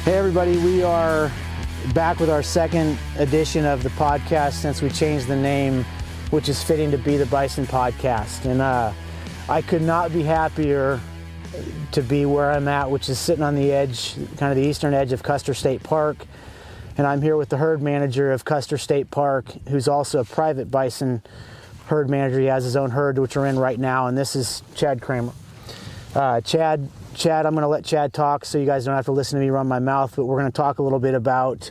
Hey everybody, we are back with our second edition of the podcast since we changed the name, which is fitting to be the Bison Podcast. And I could not be happier to be where I'm at, which is sitting on the edge, kind of the eastern edge of Custer State Park. And I'm here with the herd manager of Custer State Park, who's also a private bison herd manager. He has his own herd, which we're in right now, and this is Chad Kremer. Chad, I'm going to let Chad talk so you guys don't have to listen to me run my mouth, but we're going to talk a little bit about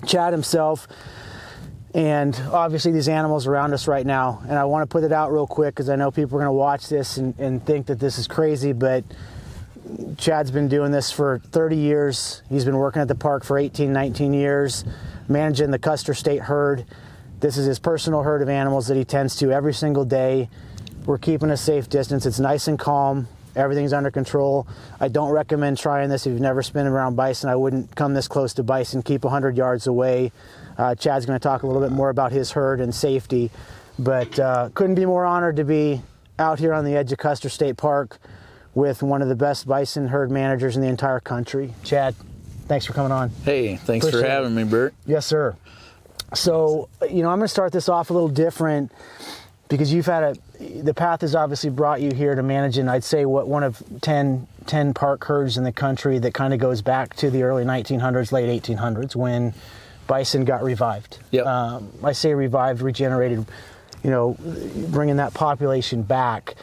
Chad himself and obviously these animals around us right now. And I want to put it out real quick because I know people are going to watch this and think that this is crazy, but Chad's been doing this for 30 years. He's been working at the park for 18, 19 years, managing the Custer State herd. This is his personal herd of animals that he tends to every single day. We're keeping a safe distance. It's nice and calm. Everything's under control. I don't recommend trying this if you've never been around bison. I wouldn't come this close to bison. Keep 100 yards away. Chad's going to talk a little bit more about his herd and safety, but couldn't be more honored to be out here on the edge of Custer State Park with one of the best bison herd managers in the entire country. Chad, thanks for coming on. Hey, thanks for having me, Bert. Yes, sir. So, I'm going to start this off a little different because the path has obviously brought you here to managing, I'd say, one of 10 park herds in the country that kind of goes back to the early 1900s, late 1800s when bison got revived. Yep. I say revived, regenerated, bringing that population back.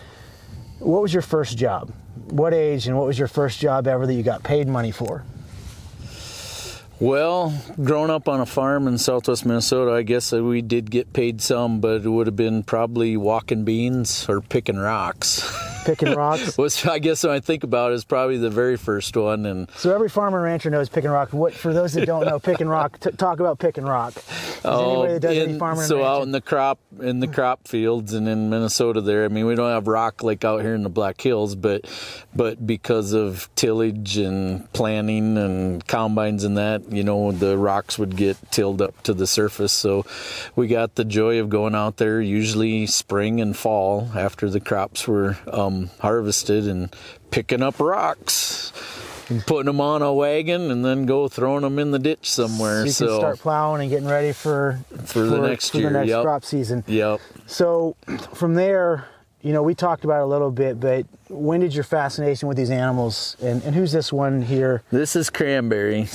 What was your first job? What age and what was your first job ever that you got paid money for? Well, growing up on a farm in southwest Minnesota, I guess we did get paid some, but it would have been probably walking beans or picking rocks. Picking rocks? I guess when I think about it, is probably the very first one. And so every farmer and rancher knows picking rock. What, for those that don't know, picking rock, talk about picking rock. Anybody that does any farmer and rancher? Out in the crop fields and in Minnesota there, I mean, we don't have rock like out here in the Black Hills, but because of tillage and planting and combines and that, the rocks would get tilled up to the surface. So we got the joy of going out there, usually spring and fall after the crops were harvested, and picking up rocks and putting them on a wagon and then go throwing them in the ditch somewhere. So you can start plowing and getting ready for the next year. The next crop season. Yep. So from there, we talked about it a little bit, but when did your fascination with these animals, and who's this one here? This is Cranberry.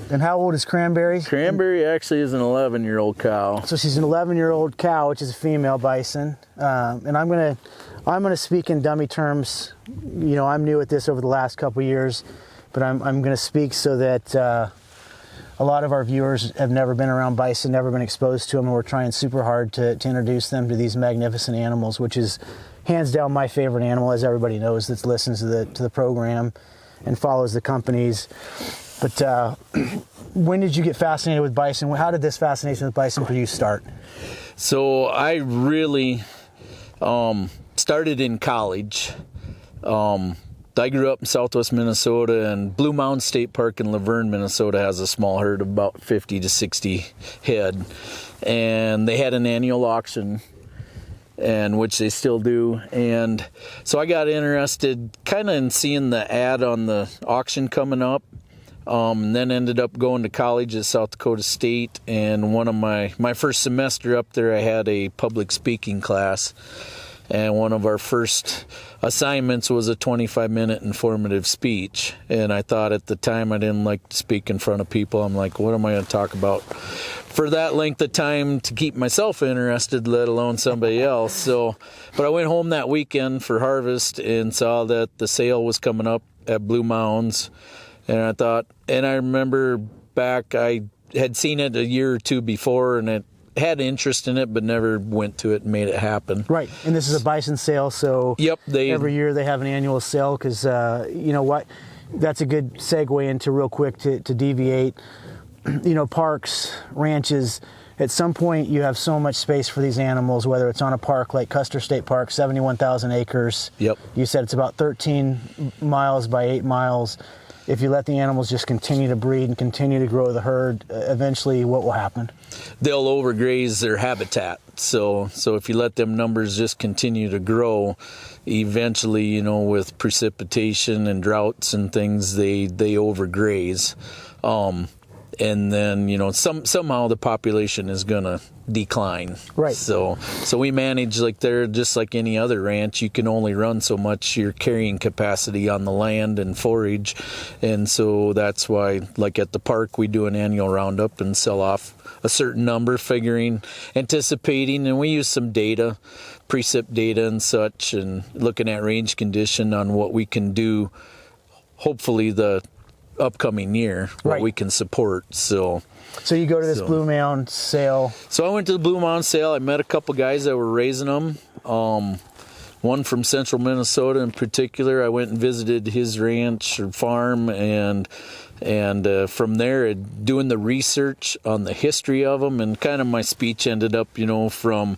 And how old is Cranberry? Cranberry actually is an 11-year-old cow. So she's an 11-year-old cow, which is a female bison. And I'm gonna speak in dummy terms. I'm new at this over the last couple of years, but I'm gonna speak so that a lot of our viewers have never been around bison, never been exposed to them, and we're trying super hard to introduce them to these magnificent animals, which is hands down my favorite animal, as everybody knows that listens to the program and follows the companies. But when did you get fascinated with bison? How did this fascination with bison for you start? So I really started in college. I grew up in southwest Minnesota, and Blue Mountain State Park in Laverne, Minnesota has a small herd of about 50 to 60 head. And they had an annual auction, and which they still do. And so I got interested kind of in seeing the ad on the auction coming up. And then ended up going to college at South Dakota State, and one of my first semester up there, I had a public speaking class, and one of our first assignments was a 25-minute informative speech. And I thought at the time I didn't like to speak in front of people. I'm like, what am I going to talk about for that length of time to keep myself interested, let alone somebody else? But I went home that weekend for harvest and saw that the sale was coming up at Blue Mountains. And I remember back, I had seen it a year or two before, and it had interest in it, but never went to it and made it happen. Right, and this is a bison sale, so yep, every year they have an annual sale, because that's a good segue into real quick to deviate. Parks, ranches, at some point you have so much space for these animals, whether it's on a park like Custer State Park, 71,000 acres. Yep. You said it's about 13 miles by 8 miles. if you let the animals just continue to breed and continue to grow the herd, eventually what will happen? They'll overgraze their habitat. So if you let them numbers just continue to grow, eventually, you know, with precipitation and droughts and things, they overgraze. And then, you know, somehow the population is going to decline. Right. So we manage like they're just like any other ranch. You can only run so much your carrying capacity on the land and forage. And so that's why, like at the park, we do an annual roundup and sell off a certain number, anticipating, and we use some data, precip data and such, and looking at range condition on what we can do, hopefully the upcoming year, what we can support. So you go to this Blue Mound sale. So I went to the Blue Mound sale. I met a couple guys that were raising them. One from central Minnesota in particular. I went and visited his ranch or farm, and from there, doing the research on the history of them, and kind of my speech ended up, you know, from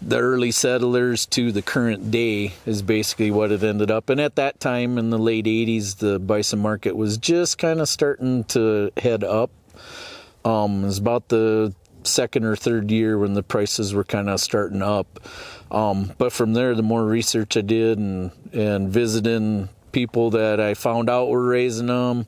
the early settlers to the current day is basically what it ended up. And at that time in the late 80s, the bison market was just kind of starting to head up. It was about the second or third year when the prices were kind of starting up. But from there, the more research I did and visiting people that I found out were raising them,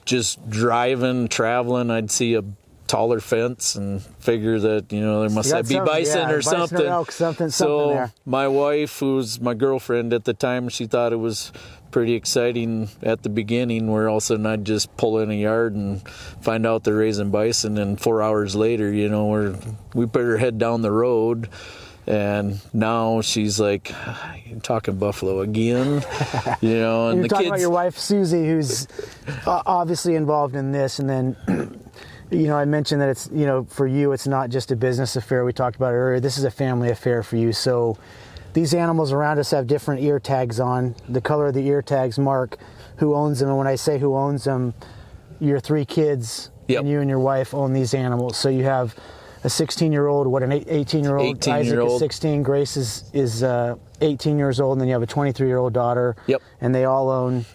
just driving, traveling, I'd see a taller fence and figure that, you know, there must be bison or bison something. Or elk, something so there. My wife, who was my girlfriend at the time, she thought it was pretty exciting at the beginning, where all of a sudden I'd just pull in a yard and find out they're raising bison, and 4 hours later, you know, we put her head down the road. And now she's like, "You're talking buffalo again," you know. And you're the talking kids, about your wife Susie, who's obviously involved in this, and then, you know, I mentioned that it's, you know, for you, it's not just a business affair. We talked about it earlier. This is a family affair for you. So these animals around us have different ear tags on. The color of the ear tags mark who owns them. And when I say who owns them, your 3 kids and you and your wife own these animals. So you have a 16-year-old, an 18-year-old? 18-year-old. Isaac is 16. Grace is 18 years old, and then you have a 23-year-old daughter. Yep. And they all own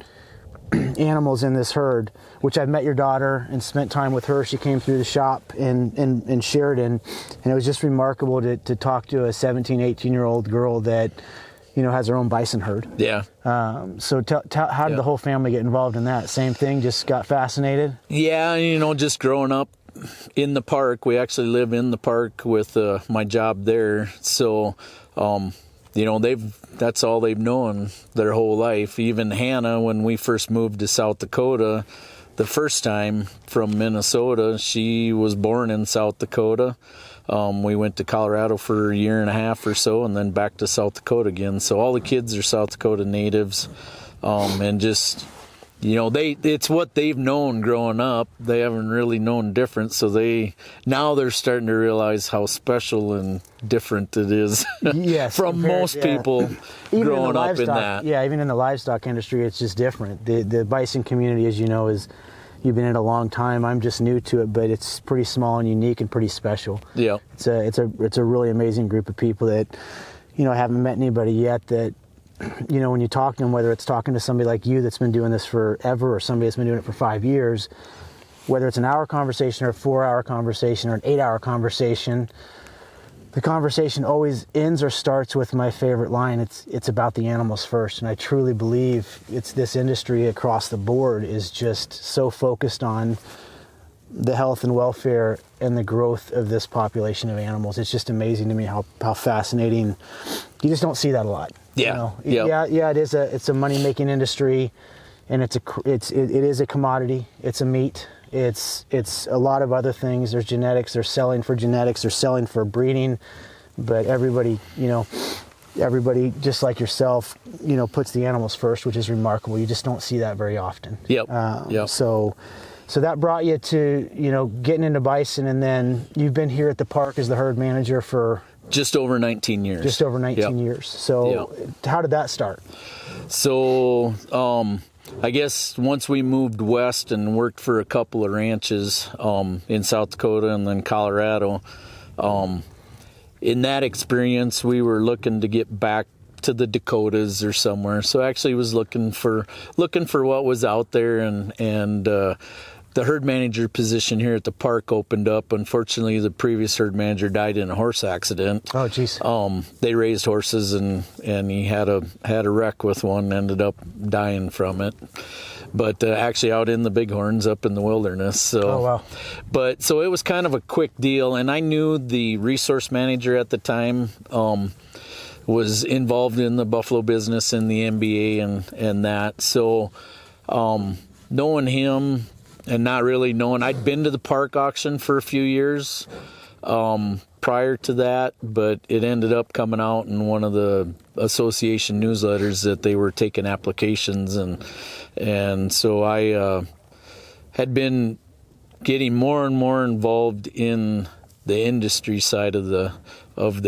animals in this herd, which I've met your daughter and spent time with her. She came through the shop in Sheridan, and it was just remarkable to talk to a 17, 18-year-old girl that, you know, has her own bison herd. Yeah. So how did the whole family get involved in that? Same thing, just got fascinated? Yeah, you know, just growing up in the park. We actually live in the park with my job there. So, you know, that's all they've known their whole life. Even Hannah, when we first moved to South Dakota, the first time from Minnesota, she was born in South Dakota. We went to Colorado for a year and a half or so, and then back to South Dakota again. So all the kids are South Dakota natives, and just, you know, it's what they've known growing up. They haven't really known different, so now they're starting to realize how special and different it is from most people even growing up in that. Yeah, even in the livestock industry, it's just different. The bison community, as you know, you've been in it a long time. I'm just new to it, but it's pretty small and unique and pretty special. Yeah, it's a really amazing group of people that, you know, I haven't met anybody yet that, you know, when you talk to them, whether it's talking to somebody like you that's been doing this forever or somebody that's been doing it for 5 years, whether it's an hour conversation or a 4-hour conversation or an 8-hour conversation, the conversation always ends or starts with my favorite line. It's about the animals first. And I truly believe this industry across the board is just so focused on the health and welfare and the growth of this population of animals. It's just amazing to me how fascinating. You just don't see that a lot. Yeah. You know? Yeah. It's a money-making industry, and it is a commodity. It's a meat. It's a lot of other things. There's genetics. They're selling for genetics. They're selling for breeding. But everybody, you know, just like yourself, you know, puts the animals first, which is remarkable. You just don't see that very often. Yep. So that brought you to, you know, getting into bison, and then you've been here at the park as the herd manager for just over 19 years. Just over 19 years. So how did that start? So I guess once we moved west and worked for a couple of ranches in South Dakota and then Colorado, in that experience we were looking to get back to the Dakotas or somewhere. So I actually was looking for what was out there, and the herd manager position here at the park opened up. Unfortunately, the previous herd manager died in a horse accident. Oh, geez. They raised horses, and he had a wreck with one, ended up dying from it. But actually out in the Bighorns up in the wilderness. So, oh, wow. So it was kind of a quick deal, and I knew the resource manager at the time was involved in the buffalo business and the NBA and that. So knowing him and not really knowing, I'd been to the park auction for a few years prior to that, but it ended up coming out in one of the association newsletters that they were taking applications, and so I had been getting more and more involved in the industry side of the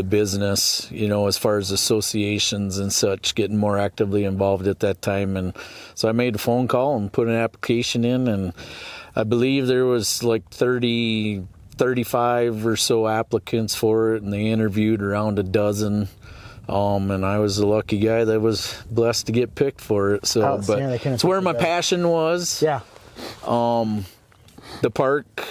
business, as far as associations and such, getting more actively involved at that time. And so I made a phone call and put an application in, and I believe there was like 35 or so applicants for it, and they interviewed around a dozen. And I was the lucky guy that was blessed to get picked for it. So, but it's where my passion was. Yeah. The park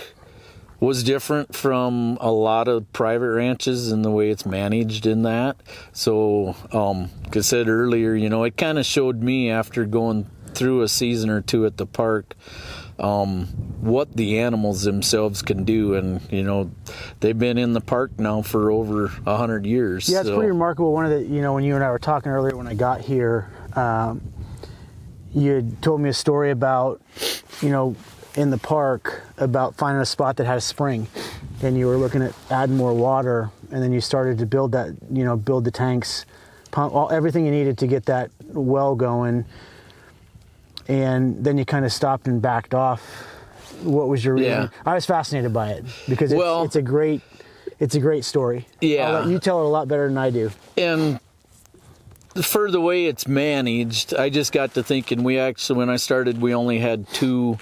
was different from a lot of private ranches in the way it's managed in that. So, like I said earlier, it kind of showed me after going through a season or two at the park, what the animals themselves can do. And, they've been in the park now for over 100 years. Yeah, it's pretty remarkable. One of the, when you and I were talking earlier when I got here, you had told me a story about, in the park, about finding a spot that had a spring, and you were looking at adding more water, and then you started to build that, build the tanks, pump everything you needed to get that well going, and then you kind of stopped and backed off. What was your reason? Yeah. I was fascinated by it because it's a great story. Yeah, I'll let you tell it a lot better than I do. And for the way it's managed, I just got to thinking, when I started, we only had 2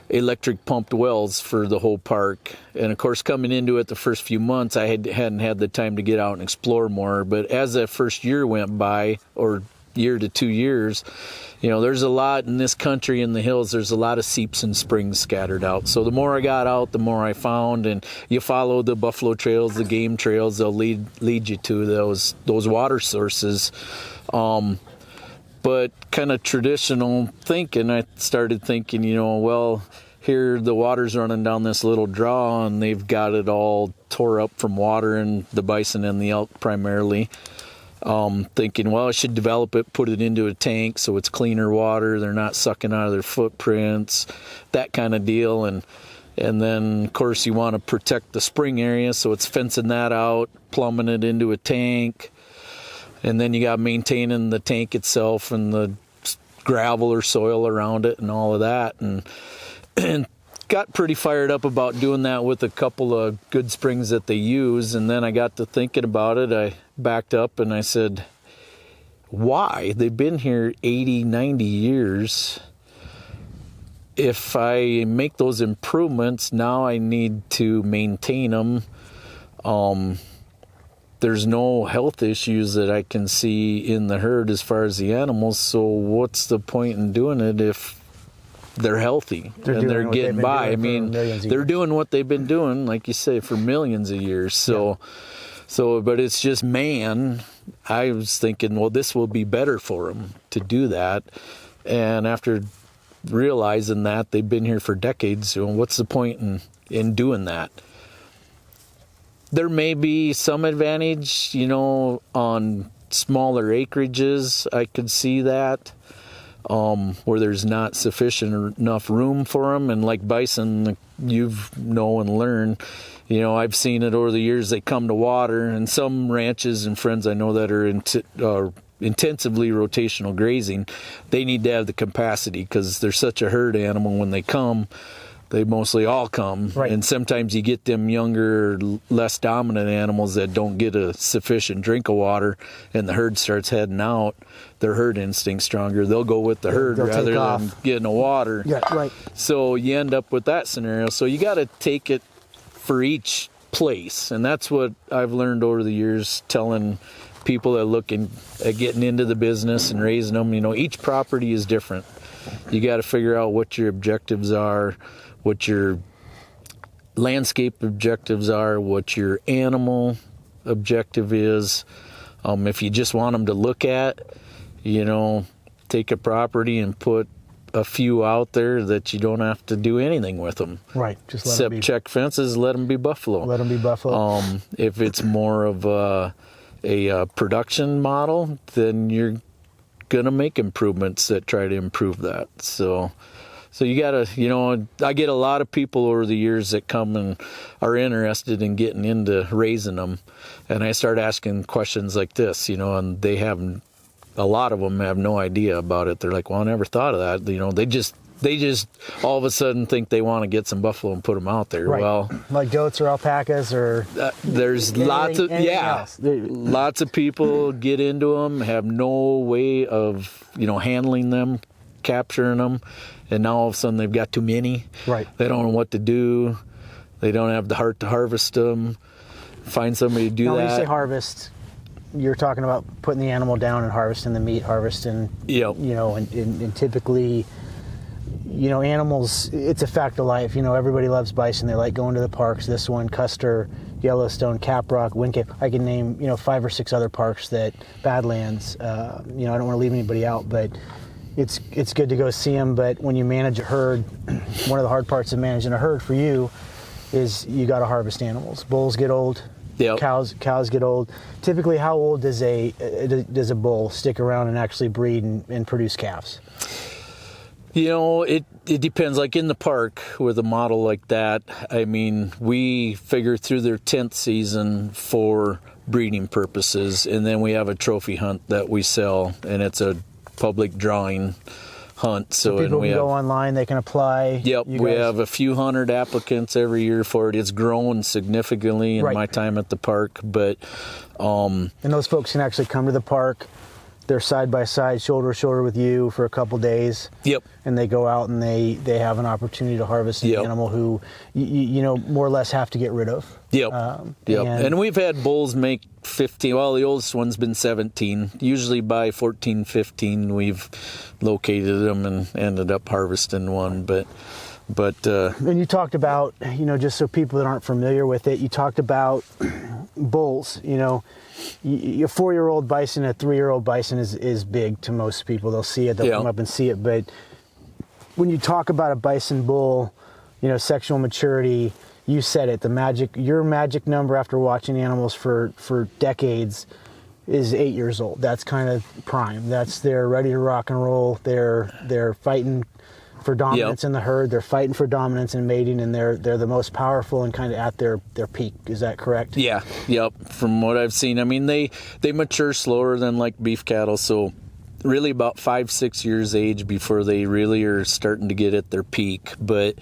electric pumped wells for the whole park. And of course, coming into it the first few months, I hadn't had the time to get out and explore more. But as that first year went by, or year to 2 years, there's a lot in this country in the hills. There's a lot of seeps and springs scattered out. So the more I got out, the more I found, and you follow the buffalo trails, the game trails, they'll lead you to those water sources. But kind of traditional thinking, I started thinking, well, here the water's running down this little draw, and they've got it all tore up from water, and the bison and the elk primarily. Thinking, well, I should develop it, put it into a tank so it's cleaner water, they're not sucking out of their footprints, that kind of deal. And then, of course, you want to protect the spring area, so it's fencing that out, plumbing it into a tank. And then you got maintaining the tank itself and the gravel or soil around it and all of that. And got pretty fired up about doing that with a couple of good springs that they use. And then I got to thinking about it. I backed up and I said, why? They've been here 80, 90 years. If I make those improvements, now I need to maintain them. There's no health issues that I can see in the herd as far as the animals, so what's the point in doing it if they're healthy and they're getting by? I mean, they're doing what they've been doing, like you say, for millions of years. So, but it's just man. I was thinking, well, this will be better for them to do that. And after realizing that they've been here for decades, what's the point in doing that? There may be some advantage, on smaller acreages. I could see that, where there's not sufficient enough room for them. And like bison, you've and learned, I've seen it over the years. They come to water, and some ranches and friends I know that are intensively rotational grazing, they need to have the capacity because they're such a herd animal. When they come, they mostly all come, right. And sometimes you get them younger, less dominant animals that don't get a sufficient drink of water, and the herd starts heading out. Their herd instinct's stronger. They'll go with the herd rather than getting the water. Yeah, right. So you end up with that scenario. So you got to take it for each place, and that's what I've learned over the years, telling people that looking at getting into the business and raising them. Each property is different. You got to figure out what your objectives are, what your landscape objectives are, what your animal objective is. If you just want them to look at, take a property and put a few out there that you don't have to do anything with them. Right. Just let Except them be. check fences, let them be buffalo. Let them be buffalo. If it's more of a production model, then you're going to make improvements that try to improve that. So you got to, I get a lot of people over the years that come and are interested in getting into raising them. And I start asking questions like this, and a lot of them have no idea about it. They're like, well, I never thought of that. They just all of a sudden think they want to get some buffalo and put them out there. Right. Well, like goats or alpacas or there's anything else. Lots of people get into them, have no way of, handling them, capturing them. And now all of a sudden they've got too many. Right. They don't know what to do. They don't have the heart to harvest them. Find somebody to do now, that. When you say harvest, you're talking about putting the animal down and harvesting the meat, harvesting, Yep. And typically, animals, it's a fact of life. Everybody loves bison. They like going to the parks. This one, Custer, Yellowstone, Caprock, Wind Cave. I can name, 5 or 6 other parks that, Badlands, I don't want to leave anybody out, but it's good to go see them. But when you manage a herd, one of the hard parts of managing a herd for you is you got to harvest animals. Bulls get old. Yep. Cows get old. Typically, how old does a bull stick around and actually breed and produce calves? It depends. Like in the park with a model like that, we figure through their 10th season for breeding purposes, and then we have a trophy hunt that we sell, and it's a public drawing hunt. So people we can have, go online, they can apply. Yep, we have a few hundred applicants every year for it. It's grown significantly in my time at the park, but and those folks can actually come to the park. They're side by side, shoulder to shoulder with you for a couple days. Yep. And they go out and they have an opportunity to harvest an animal who more or less have to get rid of. Yep. And we've had bulls make 15. Well, the oldest one's been 17. Usually by 14, 15, we've located them and ended up harvesting one. But and you talked about, just so people that aren't familiar with it, you talked about bulls. A 4-year-old bison, a 3-year-old bison is big to most people. They'll see it, they'll come up and see it. But when you talk about a bison bull, sexual maturity, you said it, your magic number after watching animals for decades is 8 years old. That's kind of prime. They're ready to rock and roll. They're fighting for dominance in the herd. They're fighting for dominance in mating, and they're the most powerful and kind of at their peak. Is that correct? Yeah. Yep. From what I've seen, they mature slower than like beef cattle, so really about 5-6 years age before they really are starting to get at their peak. But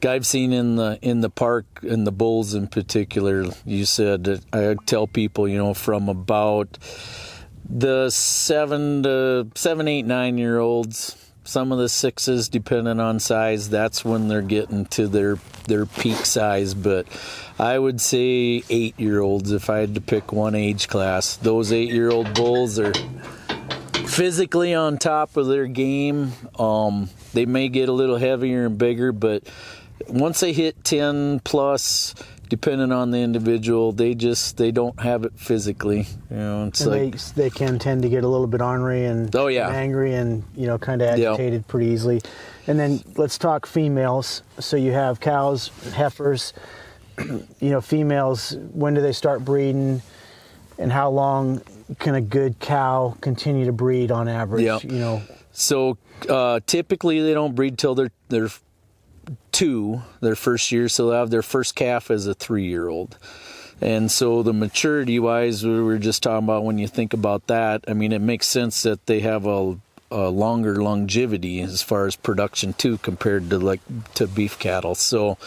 I've seen in the park, and the bulls in particular, you said that I tell people, from about the 7, 8, 9 year olds. Some of the 6s, depending on size, that's when they're getting to their peak size. But I would say 8-year-olds, if I had to pick one age class. Those 8-year-old bulls are physically on top of their game. They may get a little heavier and bigger, but once they hit 10 plus, depending on the individual, they don't have it physically. They can tend to get a little bit ornery and angry and kind of agitated pretty easily. And then let's talk females. So you have cows, heifers. Females. When do they start breeding, and how long can a good cow continue to breed on average? Yep. So typically they don't breed till they're their first year, so they'll have their first calf as a 3-year-old. And so the maturity wise, we were just talking about, when you think about that, it makes sense that they have a longer longevity as far as production too, compared to beef cattle. So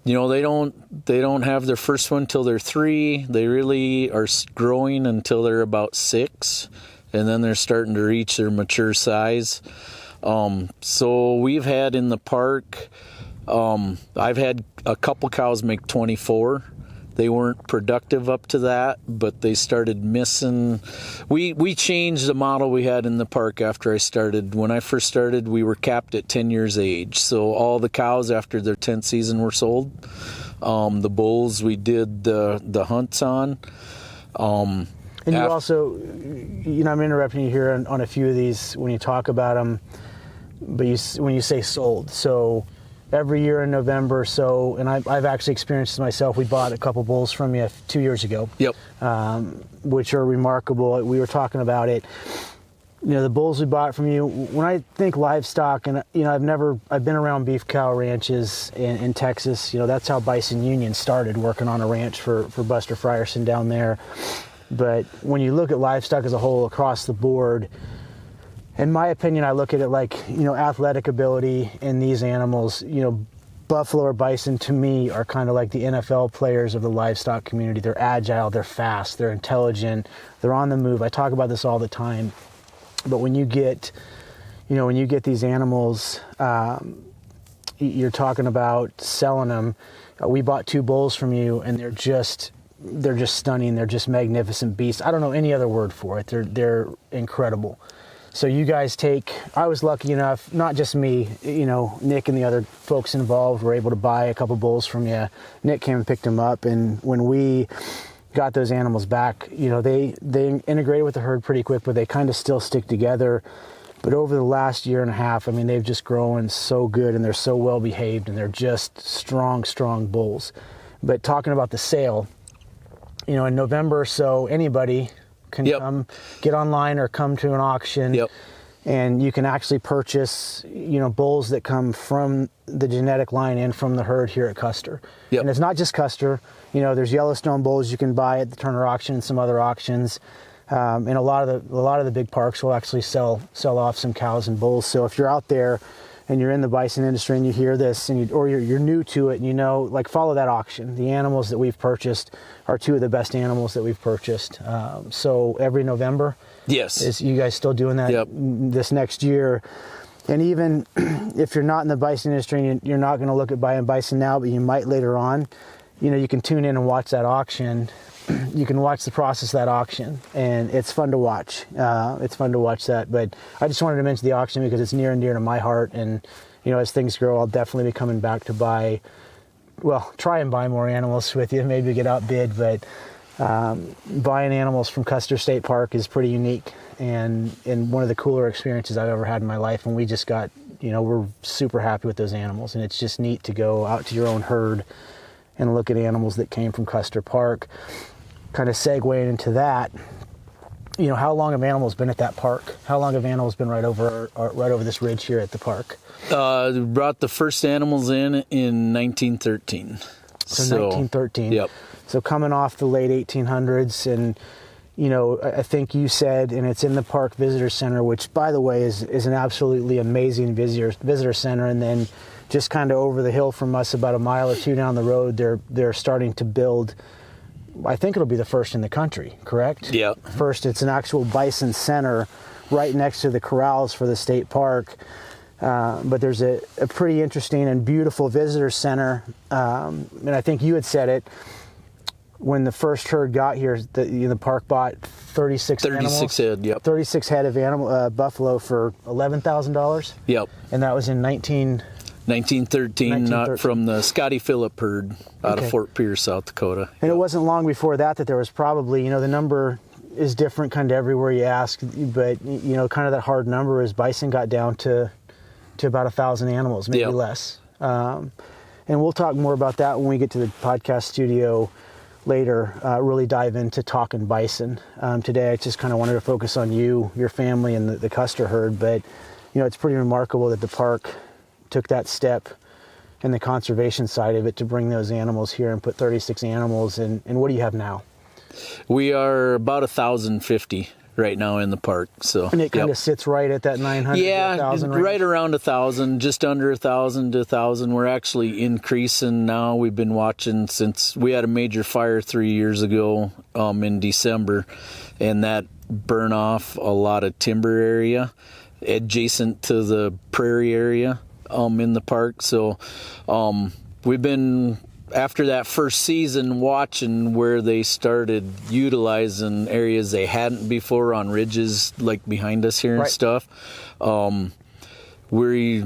they don't have their first one till they're 3. They really are growing until they're about 6, and then they're starting to reach their mature size. So we've had in the park, I've had a couple cows make 24. They weren't productive up to that, but they started missing. We changed the model we had in the park after I started. When I first started, we were capped at 10 years age. So all the cows after their 10th season were sold. The bulls we did the hunts on. And you also, I'm interrupting you here on a few of these when you talk about them, but when you say sold. So every year in November or so, and I've actually experienced this myself, we bought a couple bulls from you 2 years ago. Yep. Which are remarkable. We were talking about it. The bulls we bought from you, when I think livestock, and I've been around beef cow ranches in Texas. That's how Bison Union started, working on a ranch for Buster Frierson down there. But when you look at livestock as a whole across the board, in my opinion, I look at it like, athletic ability in these animals. Buffalo or bison, to me, are kind of like the NFL players of the livestock community. They're agile, they're fast, they're intelligent, they're on the move. I talk about this all the time. But when you get these animals, you're talking about selling them. We bought 2 bulls from you, and they're just stunning. They're just magnificent beasts. I don't know any other word for it. They're incredible. So you guys I was lucky enough, not just me, Nick and the other folks involved were able to buy a couple bulls from you. Nick came and picked them up, and when we got those animals back, they integrated with the herd pretty quick, but they kind of still stick together. But over the last year and a half, they've just grown so good, and they're so well behaved, and they're just strong bulls. But talking about the sale, in November or so, anybody can come get online or come to an auction, and you can actually purchase, bulls that come from the genetic line and from the herd here at Custer. And it's not just Custer. There's Yellowstone bulls you can buy at the Turner auction and some other auctions. And a lot of the big parks will actually sell off some cows and bulls. So if you're out there and you're in the bison industry and you hear this, and you're new to it, and follow that auction. The animals that we've purchased are 2 of the best animals that we've purchased. So every November, yes, you guys still doing that this next year? And even if you're not in the bison industry and you're not going to look at buying bison now, but you might later on, you can tune in and watch that auction. You can watch the process of that auction, and it's fun to watch. It's fun to watch that. But I just wanted to mention the auction because it's near and dear to my heart. And, as things grow, I'll definitely be coming back to try and buy more animals with you. Maybe get outbid, but buying animals from Custer State Park is pretty unique and one of the cooler experiences I've ever had in my life. And we just got, we're super happy with those animals. And it's just neat to go out to your own herd and look at animals that came from Custer Park. Kind of segueing into that, how long have animals been at that park? How long have animals been right over this ridge here at the park? Brought the first animals in 1913. So 1913. Yep. So coming off the late 1800s, and I think you said, and it's in the Park Visitor Center, which by the way is an absolutely amazing visitor center. And then just kind of over the hill from us, about a mile or 2 down the road, they're starting to build. I think it'll be the first in the country, correct? Yeah. First, it's an actual bison center right next to the corrals for the state park. But there's a pretty interesting and beautiful visitor center. And I think you had said it, when the first herd got here, the park bought 36 animals. 36 head of buffalo for $11,000. Yep. And that was in 1913, not from the Scotty Phillip herd out of Fort Pierce, South Dakota. And it wasn't long before that there was probably, the number is different kind of everywhere you ask, but, kind of that hard number is bison got down to about 1,000 animals, maybe less. And we'll talk more about that when we get to the podcast studio later, really dive into talking bison. Today, I just kind of wanted to focus on you, your family, and the Custer herd, but, it's pretty remarkable that the park took that step and the conservation side of it to bring those animals here and put 36 animals in. And what do you have now? We are about 1,050 right now in the park. So and it kind of sits right at that 900 to 1,000 range? Right around 1,000, just under 1,000 to 1,000. We're actually increasing now. We've been watching since we had a major fire 3 years ago in December, and that burned off a lot of timber area adjacent to the prairie area in the park. So we've been after that first season, watching where they started utilizing areas they hadn't before on ridges like behind us here and Right. stuff, we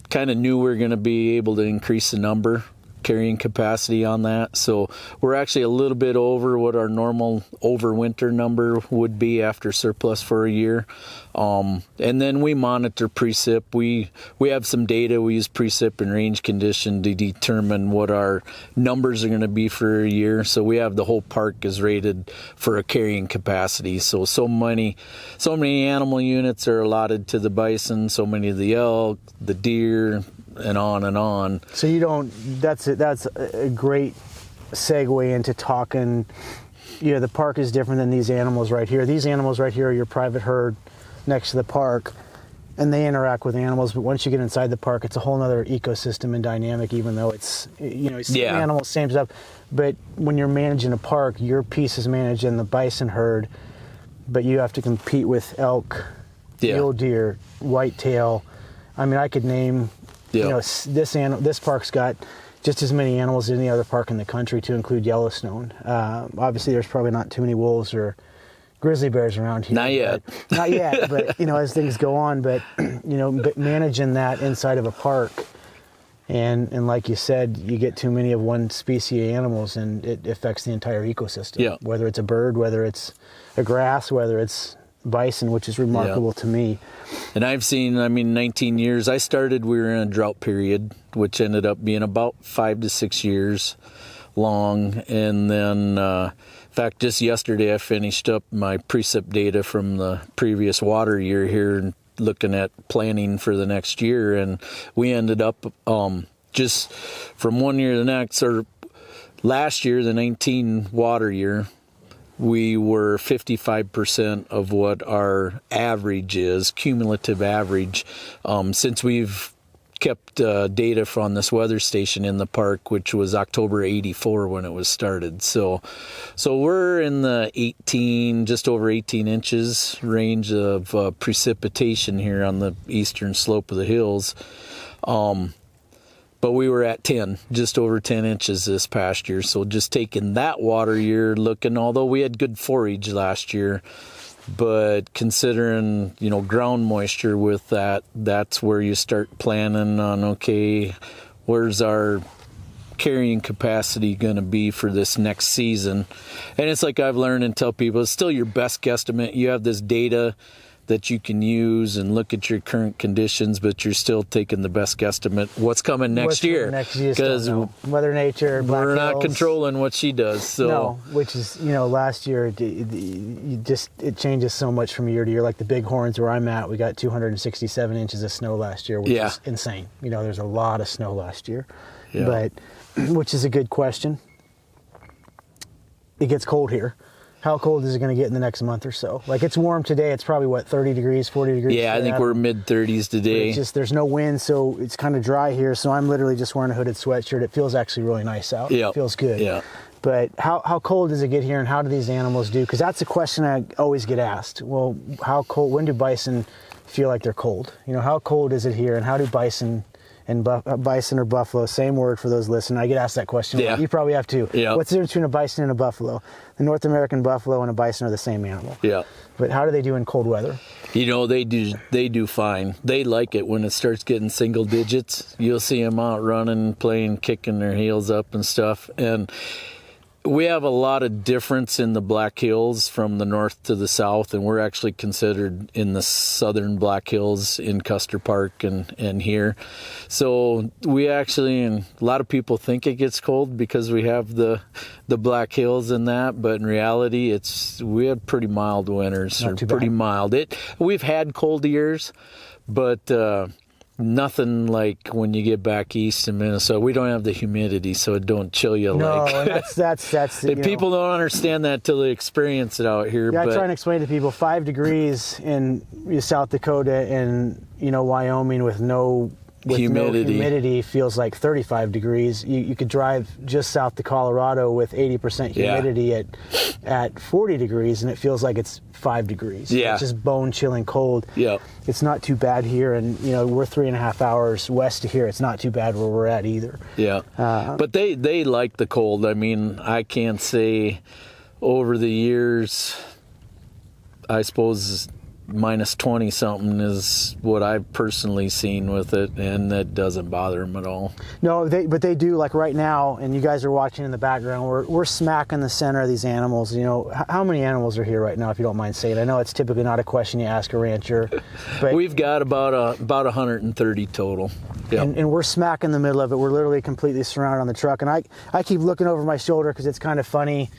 kind of knew we were going to be able to increase the number, carrying capacity on that. So we're actually a little bit over what our normal overwinter number would be after surplus for a year. And then we monitor precip. We have some data. We use precip and range condition to determine what our numbers are going to be for a year. So we have the whole park is rated for a carrying capacity. So many animal units are allotted to the bison, so many of the elk, the deer, and on and on. So you don't, that's a great segue into talking, the park is different than these animals right here. These animals right here are your private herd next to the park, and they interact with animals, but once you get inside the park, it's a whole other ecosystem and dynamic, even though it's, same animals, same stuff. But when you're managing a park, your piece is managed in the bison herd, but you have to compete with elk, mule deer, whitetail. I mean, I could name... this park's got just as many animals as any other park in the country, to include Yellowstone. Obviously, there's probably not too many wolves or grizzly bears around here. Not yet. Not yet, but as things go on. But but managing that inside of a park, and like you said, you get too many of one species of animals, and it affects the entire ecosystem. Yeah. Whether it's a bird, whether it's a grass, whether it's bison, which is remarkable to me. And I've seen, 19 years. I started, we were in a drought period, which ended up being about 5 to 6 years long. And then, in fact, just yesterday I finished up my precip data from the previous water year here and looking at planning for the next year. And we ended up just from one year to the next, or last year, the 19 water year, we were 55% of what our average is, cumulative average, since we've kept data from this weather station in the park, which was October 84 when it was started. So we're in the just over 18 inches range of precipitation here on the eastern slope of the hills. But we were at 10, just over 10 inches this past year. So just taking that water year, although we had good forage last year, but considering, ground moisture with that, that's where you start planning on, okay, where's our carrying capacity going to be for this next season? And it's like I've learned and tell people, it's still your best guesstimate. You have this data that you can use and look at your current conditions, but you're still taking the best guestimate what's coming next year. Because Mother Nature, Black we're not Hills. Controlling what she does. So no, which is, last year it changes so much from year to year. Like the Bighorns where I'm at, we got 267 inches of snow last year, which is insane. There's a lot of snow last year, but which is a good question. It gets cold here. How cold is it going to get in the next month or so? Like, it's warm today. It's probably, 30 degrees, 40 degrees? Yeah, I think we're mid-30s today. It's just, there's no wind, so it's kind of dry here. So I'm literally just wearing a hooded sweatshirt. It feels actually really nice out. Yeah. It feels good. Yeah. But how cold does it get here, and how do these animals do? Because that's a question I always get asked. Well, how cold? When do bison feel like they're cold? How cold is it here, and how do bison and bison or buffalo, same word for those listening. I get asked that question. Yeah. You probably have too. Yeah. What's the difference between a bison and a buffalo? The North American buffalo and a bison are the same animal. Yeah. But how do they do in cold weather? They do fine. They like it when it starts getting single digits. You'll see them out running, playing, kicking their heels up and stuff. And we have a lot of difference in the Black Hills from the north to the south, and we're actually considered in the southern Black Hills in Custer Park and here. So we actually, and a lot of people think it gets cold because we have the Black Hills and that, but in reality, we have pretty mild winters, Not or too pretty bad. mild. We've had cold years, but nothing like when you get back east in Minnesota. We don't have the humidity, so it don't chill you No, like. and that's you know. People don't understand that till they experience it out here. Yeah, but I try and explain to people 5 degrees in South Dakota and Wyoming with no with no humidity feels like 35 degrees. You could drive just south to Colorado with 80% humidity at 40 degrees, and it feels like it's 5 degrees. Yeah. It's just bone-chilling cold. Yeah. It's not too bad here, and we're 3.5 hours west of here. It's not too bad where we're at either. Yeah. But they like the cold. I mean, I can't say over the years, I suppose minus 20 something is what I've personally seen with it, and that doesn't bother them at all. No, but they do. Like right now, and you guys are watching in the background, we're smack in the center of these animals. How many animals are here right now, if you don't mind saying? I know it's typically not a question you ask a rancher, but we've got about 130 total. Yep. And we're smack in the middle of it. We're literally completely surrounded on the truck, and I keep looking over my shoulder because it's kind of funny.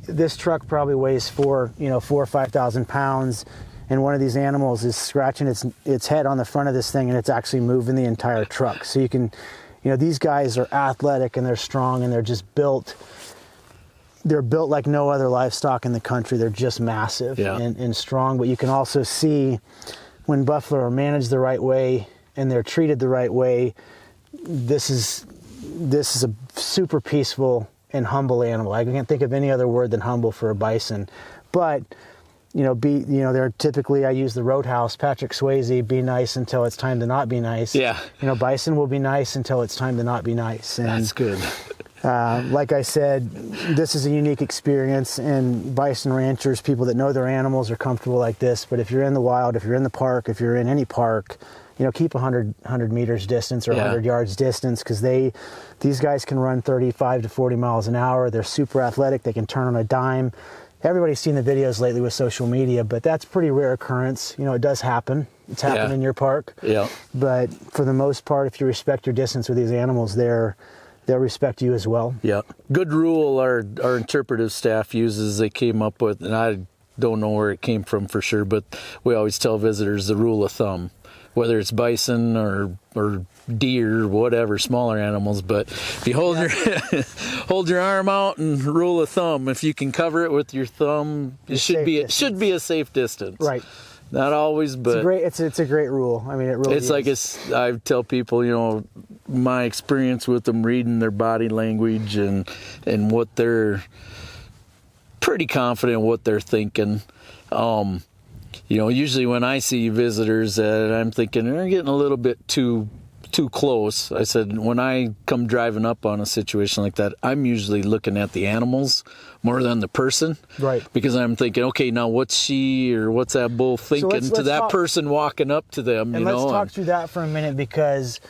This truck probably weighs 4,000 or 5,000 pounds. And one of these animals is scratching its head on the front of this thing, and it's actually moving the entire truck. So you can, these guys are athletic and they're strong and they're just built. They're built like no other livestock in the country. They're just massive and strong. But you can also see when buffalo are managed the right way and they're treated the right way, this is a super peaceful and humble animal. I can't think of any other word than humble for a bison, but. They're typically, I use the Roadhouse, Patrick Swayze, be nice until it's time to not be nice. Yeah. Bison will be nice until it's time to not be nice. And, that's good. Like I said, this is a unique experience, and bison ranchers, people that know their animals, are comfortable like this. But if you're in the wild, if you're in the park, if you're in any park, keep 100 meters distance or 100 yards distance, because these guys can run 35 to 40 miles an hour. They're super athletic. They can turn on a dime. Everybody's seen the videos lately with social media, but that's pretty rare occurrence. It does happen. It's happened in your park. Yeah. But for the most part, if you respect your distance with these animals, they'll respect you as well. Yeah. Good rule our interpretive staff uses, they came up with, and I don't know where it came from for sure, but we always tell visitors the rule of thumb, whether it's bison or deer, whatever, smaller animals. But if you hold your arm out and rule of thumb, if you can cover it with your thumb, it should be a safe distance. Right. Not always, but it's a great rule. I mean, it really is. I tell people, my experience with them, reading their body language and what they're pretty confident what they're thinking. Usually when I see visitors that I'm thinking they're getting a little bit too close, I said, when I come driving up on a situation like that, I'm usually looking at the animals more than the person. Right. Because I'm thinking, okay, now what's she or what's that bull thinking to that person walking up to them? And let's talk through that for a minute, because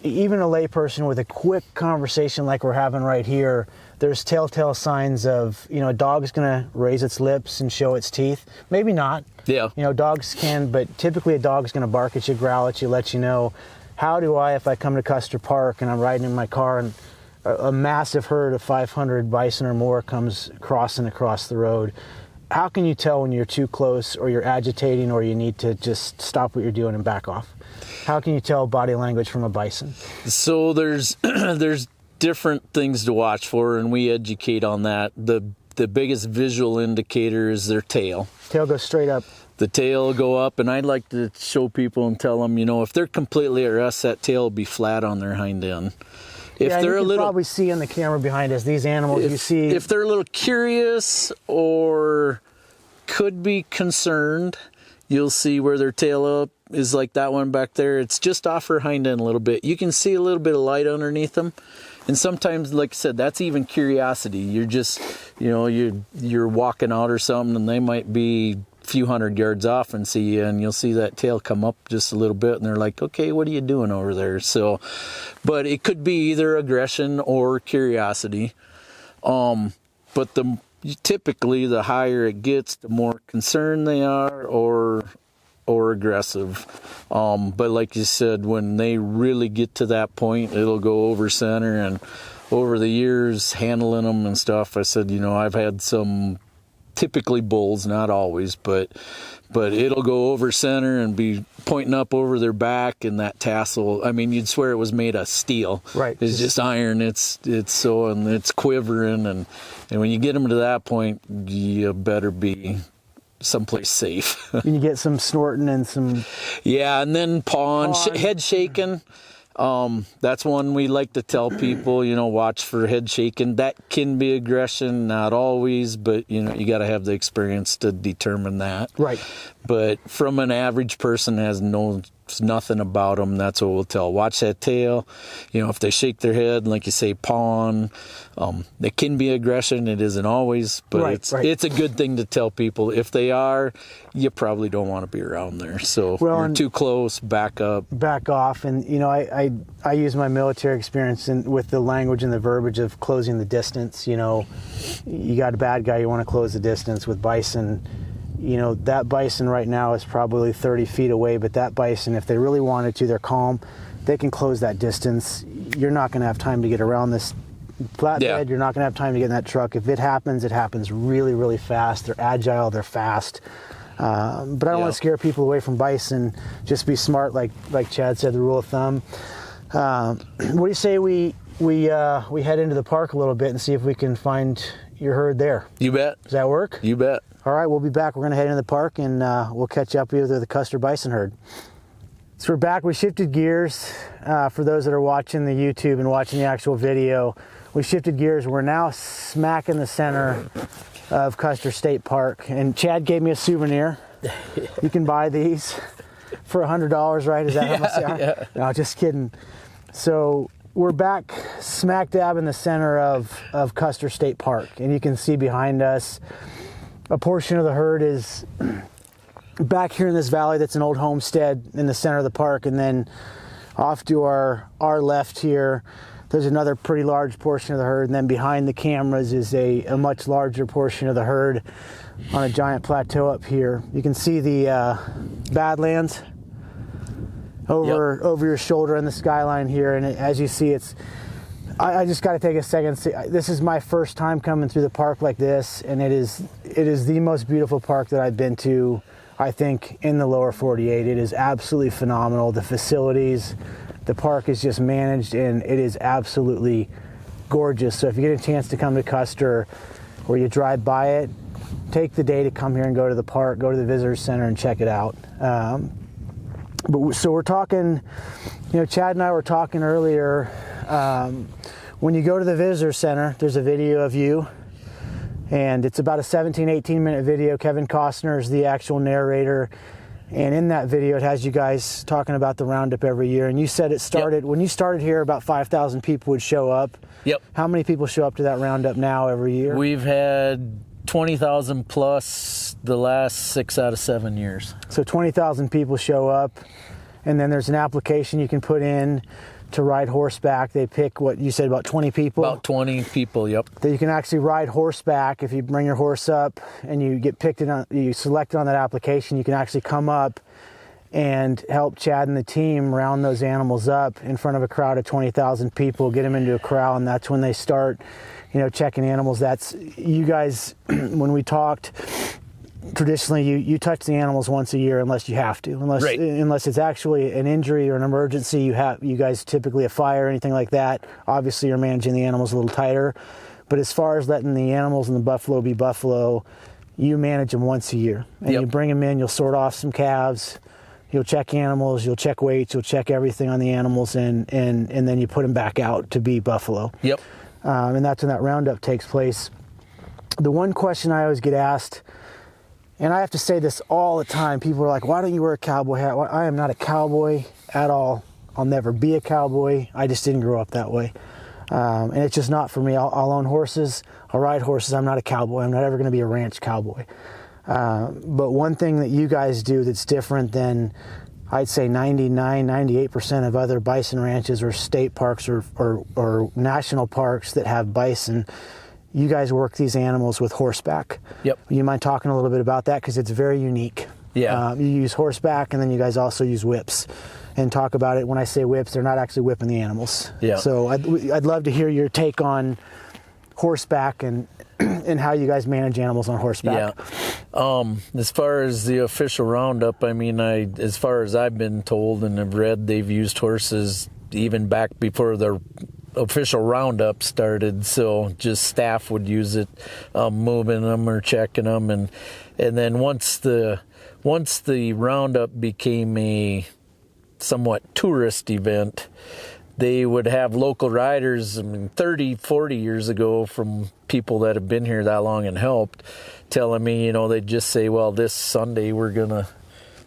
even a layperson with a quick conversation like we're having right here, there's telltale signs of, a dog's going to raise its lips and show its teeth. Maybe not. Yeah. Dogs can, but typically a dog's going to bark at you, growl at you, let you know. How do I, if I come to Custer Park and I'm riding in my car and a massive herd of 500 bison or more comes crossing across the road, how can you tell when you're too close or you're agitating or you need to just stop what you're doing and back off? How can you tell body language from a bison? So there's different things to watch for, and we educate on that. The biggest visual indicator is their tail. Tail goes straight up. The tail will go up, and I'd like to show people and tell them, if they're completely at rest, that tail will be flat on their hind end. If they're you can probably see on the camera behind us, these animals, if they're a little curious or could be concerned, you'll see where their tail up is like that one back there. It's just off her hind end a little bit. You can see a little bit of light underneath them. And sometimes, like I said, that's even curiosity. You're just, you're walking out or something, and they might be a few hundred yards off and see you, and you'll see that tail come up just a little bit, and they're like, okay, what are you doing over there? So, but it could be either aggression or curiosity. But typically, the higher it gets, the more concerned they are or aggressive. But like you said, when they really get to that point, it'll go over center. And over the years, handling them and stuff, I said, I've had some, typically bulls, not always, but it'll go over center and be pointing up over their back, and that tassel, I mean, you'd swear it was made of steel. Right. It's just iron. It's so, and it's quivering. And when you get them to that point, you better be someplace safe. And you get some snorting and some... Yeah, and then pawing, head shaking. That's one we like to tell people, watch for head shaking. That can be aggression, not always, but you got to have the experience to determine that. Right. But from an average person that knows nothing about them, that's what we'll tell. Watch that tail. If they shake their head, like you say, pawing, it can be aggression. It isn't always, but it's a good thing to tell people. If they are, you probably don't want to be around there. So you're too close, back up. Back off. And, I use my military experience with the language and the verbiage of closing the distance. You got a bad guy, you want to close the distance. With bison, that bison right now is probably 30 feet away, but that bison, if they really wanted to, they're calm, they can close that distance. You're not going to have time to get around this flatbed. Yeah. You're not going to have time to get in that truck. If it happens really, really fast. They're agile, they're fast. But I don't want to scare people away from bison. Just be smart, like Chad said, the rule of thumb. What do you say we head into the park a little bit and see if we can find your herd there? You bet. Does that work? You bet. All right, we'll be back. We're going to head into the park, and we'll catch up with the Custer Bison herd. So we're back. We shifted gears. For those that are watching the YouTube and watching the actual video, we shifted gears. We're now smack in the center of Custer State Park, and Chad gave me a souvenir. You can buy these for $100, right? Is that how much they are? Yeah. No, just kidding. So we're back smack dab in the center of Custer State Park, and you can see behind us a portion of the herd is back here in this valley. That's an old homestead in the center of the park, and then off to our left here there's another pretty large portion of the herd, and then behind the cameras is a much larger portion of the herd on a giant plateau up here. You can see the Badlands over your shoulder in the skyline here, and as you see, I just got to take a second. This is my first time coming through the park like this, and it is the most beautiful park that I've been to, I think, in the lower 48. It is absolutely phenomenal. The facilities, the park is just managed, and it is absolutely gorgeous. So if you get a chance to come to Custer or you drive by it, take the day to come here and go to the park, go to the visitor center and check it out. So we're talking, Chad and I were talking earlier, when you go to the visitor center, there's a video of you, and it's about a 17-18 minute video. Kevin Costner is the actual narrator, and in that video it has you guys talking about the roundup every year. And you said it started, when you started here, about 5,000 people would show up. Yep. How many people show up to that roundup now every year? We've had 20,000 plus the last 6 out of 7 years. So 20,000 people show up, and then there's an application you can put in to ride horseback. They pick, what you said, about 20 people? About 20 people, yep. That you can actually ride horseback. If you bring your horse up and you get picked, you select on that application, you can actually come up and help Chad and the team round those animals up in front of a crowd of 20,000 people, get them into a corral, and that's when they start, checking animals. That's, you guys, when we talked, traditionally you touch the animals once a year unless you have to, unless it's actually an injury or an emergency. You guys typically a fire or anything like that, obviously you're managing the animals a little tighter. But as far as letting the animals and the buffalo be buffalo, you manage them once a year, and you bring them in, you'll sort off some calves, you'll check animals, you'll check weights, you'll check everything on the animals, and then you put them back out to be buffalo. Yep. And that's when that roundup takes place. The one question I always get asked, and I have to say this all the time, people are like, why don't you wear a cowboy hat? Well, I am not a cowboy at all. I'll never be a cowboy. I just didn't grow up that way. And it's just not for me. I'll own horses. I'll ride horses. I'm not a cowboy. I'm not ever going to be a ranch cowboy. But one thing that you guys do that's different than, I'd say, 98% of other bison ranches or state parks or national parks that have bison, you guys work these animals with horseback. Yep. You mind talking a little bit about that? Because it's very unique. Yeah. You use horseback, and then you guys also use whips. And talk about it. When I say whips, they're not actually whipping the animals. Yeah. So I'd love to hear your take on horseback and how you guys manage animals on horseback. Yeah. As far as the official roundup, as far as I've been told and have read, they've used horses even back before the official roundup started. So just staff would use it, moving them or checking them, and then once the roundup became a somewhat tourist event, they would have local riders, 30, 40 years ago, from people that have been here that long and helped, telling me, they'd just say, well, this Sunday we're gonna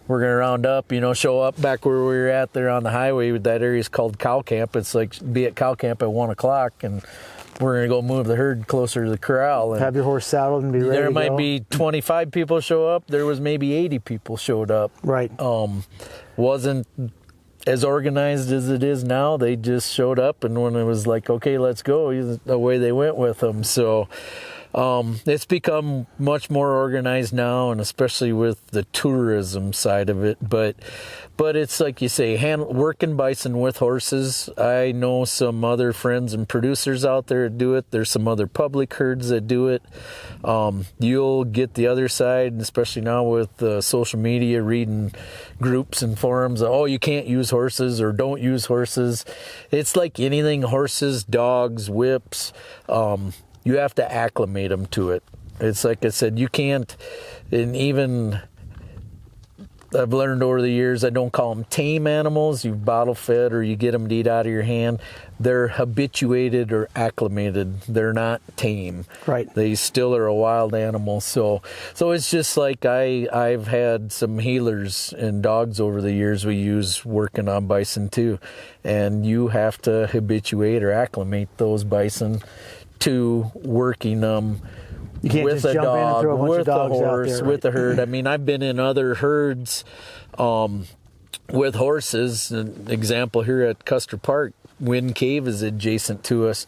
round up, show up back where we were at there on the highway. That area is called cow camp. It's like be at cow camp at 1 o'clock, and we're gonna go move the herd closer to the corral. And have your horse saddled and be ready. There to might go. be 25 people show up. There was maybe 80 people showed up. Right. Wasn't as organized as it is now. They just showed up, and when it was like, okay, let's go, away they went with them. So it's become much more organized now, and especially with the tourism side of it. But it's like you say, working bison with horses. I know some other friends and producers out there that do it. There's some other public herds that do it. You'll get the other side, especially now with social media, reading groups and forums. Oh, you can't use horses or don't use horses. It's like anything, horses, dogs, whips. You have to acclimate them to it. It's like I said, you can't, and even I've learned over the years, I don't call them tame animals. You bottle fed or you get them to eat out of your hand. They're habituated or acclimated. They're not tame. Right. They still are a wild animal. So it's just like I've had some healers and dogs over the years we use working on bison too. And you have to habituate or acclimate those bison to working them with a dog, with a horse, with a herd. I mean, I've been in other herds with horses. An example here at Custer Park, Wind Cave is adjacent to us.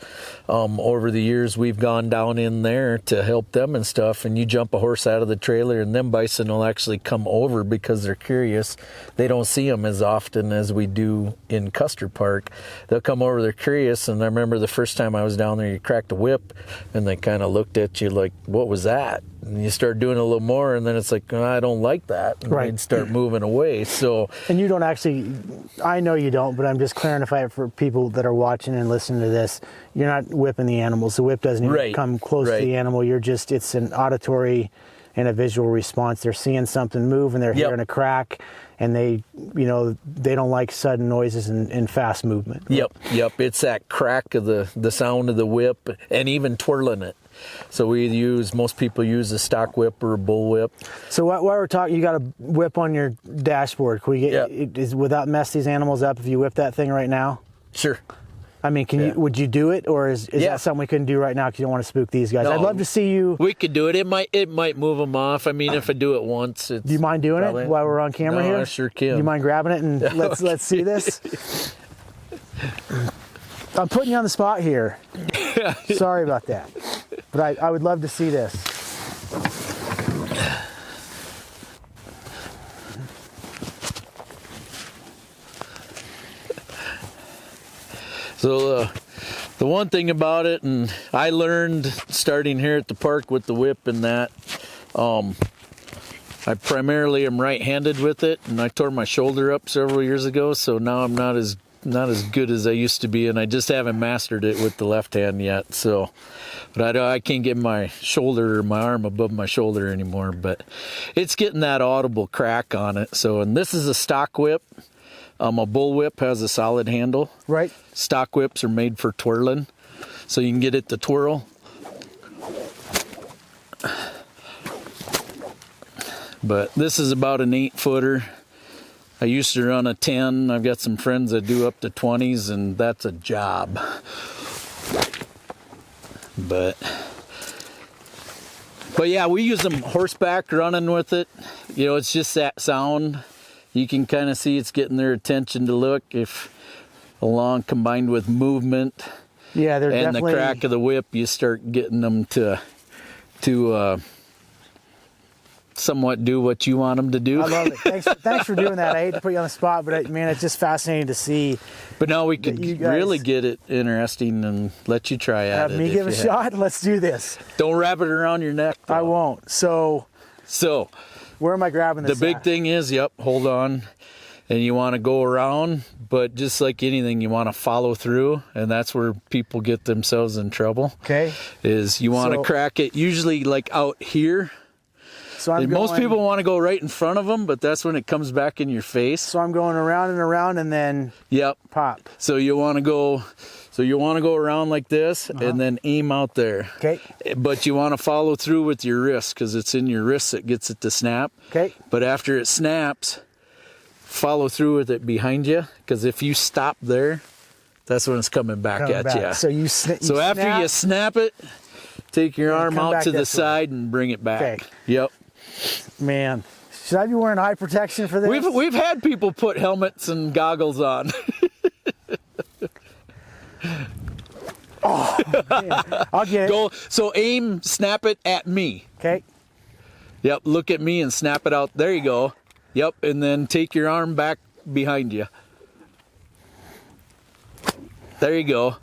Over the years, we've gone down in there to help them and stuff, and you jump a horse out of the trailer, and them bison will actually come over because they're curious. They don't see them as often as we do in Custer Park. They'll come over, they're curious, and I remember the first time I was down there, you cracked a whip, and they kind of looked at you like, what was that? And you start doing a little more, and then it's like, oh, I don't like that. And right. They'd start moving away. So, and you don't actually, I know you don't, but I'm just clarifying for people that are watching and listening to this. You're not whipping the animals. The whip doesn't even come close to the animal. You're just, it's an auditory and a visual response. They're seeing something move, and they're hearing a crack, and they don't like sudden noises and fast movement. Right? Yep. It's that crack of the sound of the whip, and even twirling it. So most people use a stock whip or a bull whip. So while we're talking, you got a whip on your dashboard. Can we get, without mess these animals up, if you whip that thing right now? Sure. I mean, would you do it, or is that something we couldn't do right now because you don't want to spook these guys? No, I'd love to see you. We could do it. It might move them off. I mean, if I do it once, it's. Do you mind doing it while we're on camera here? I sure can. Do you mind grabbing it and let's see this? I'm putting you on the spot here. Sorry about that, but I would love to see this. So the one thing about it, and I learned starting here at the park with the whip and that, I primarily am right-handed with it, and I tore my shoulder up several years ago, so now I'm not as good as I used to be, and I just haven't mastered it with the left hand yet. So, but I can't get my shoulder or my arm above my shoulder anymore. But it's getting that audible crack on it. So, and this is a stock whip. A bull whip has a solid handle. Right. Stock whips are made for twirling, so you can get it to twirl. But this is about an 8-footer. I used to run a 10. I've got some friends that do up to 20s, and that's a job. But yeah, we use them horseback running with it. It's just that sound. You can kind of see it's getting their attention to look, if along combined with movement. Yeah, they're and the crack of the whip, you start getting them to somewhat do what you want them to do. I love it. Thanks for doing that. I hate to put you on the spot, but man, it's just fascinating to see. But now we could really get it interesting and let you try at it. Have me give a shot. Let's do this. Don't wrap it around your neck, though. I won't. So where am I grabbing this? The big thing is, hold on. And you want to go around, but just like anything, you want to follow through, and that's where people get themselves in trouble. Okay. Is you want to crack it usually like out here. So I'm Most going, people want to go right in front of them, but that's when it comes back in your face. So I'm going around and around and then Yep. pop. So you want to go around like this and then aim out there. Okay. But you want to follow through with your wrist because it's in your wrist that gets it to snap. Okay. But after it snaps, follow through with it behind you because if you stop there, that's when it's coming back at you. So So after you snap it, take your arm out to the side and bring it back. Okay. Yep. Man, should I be wearing eye protection for this? We've had people put helmets and goggles on. Oh, man. I'll get it. Go. So aim, snap it at me. Okay. Yep. Look at me and snap it out. There you go. Yep. And then take your arm back behind you. There you go.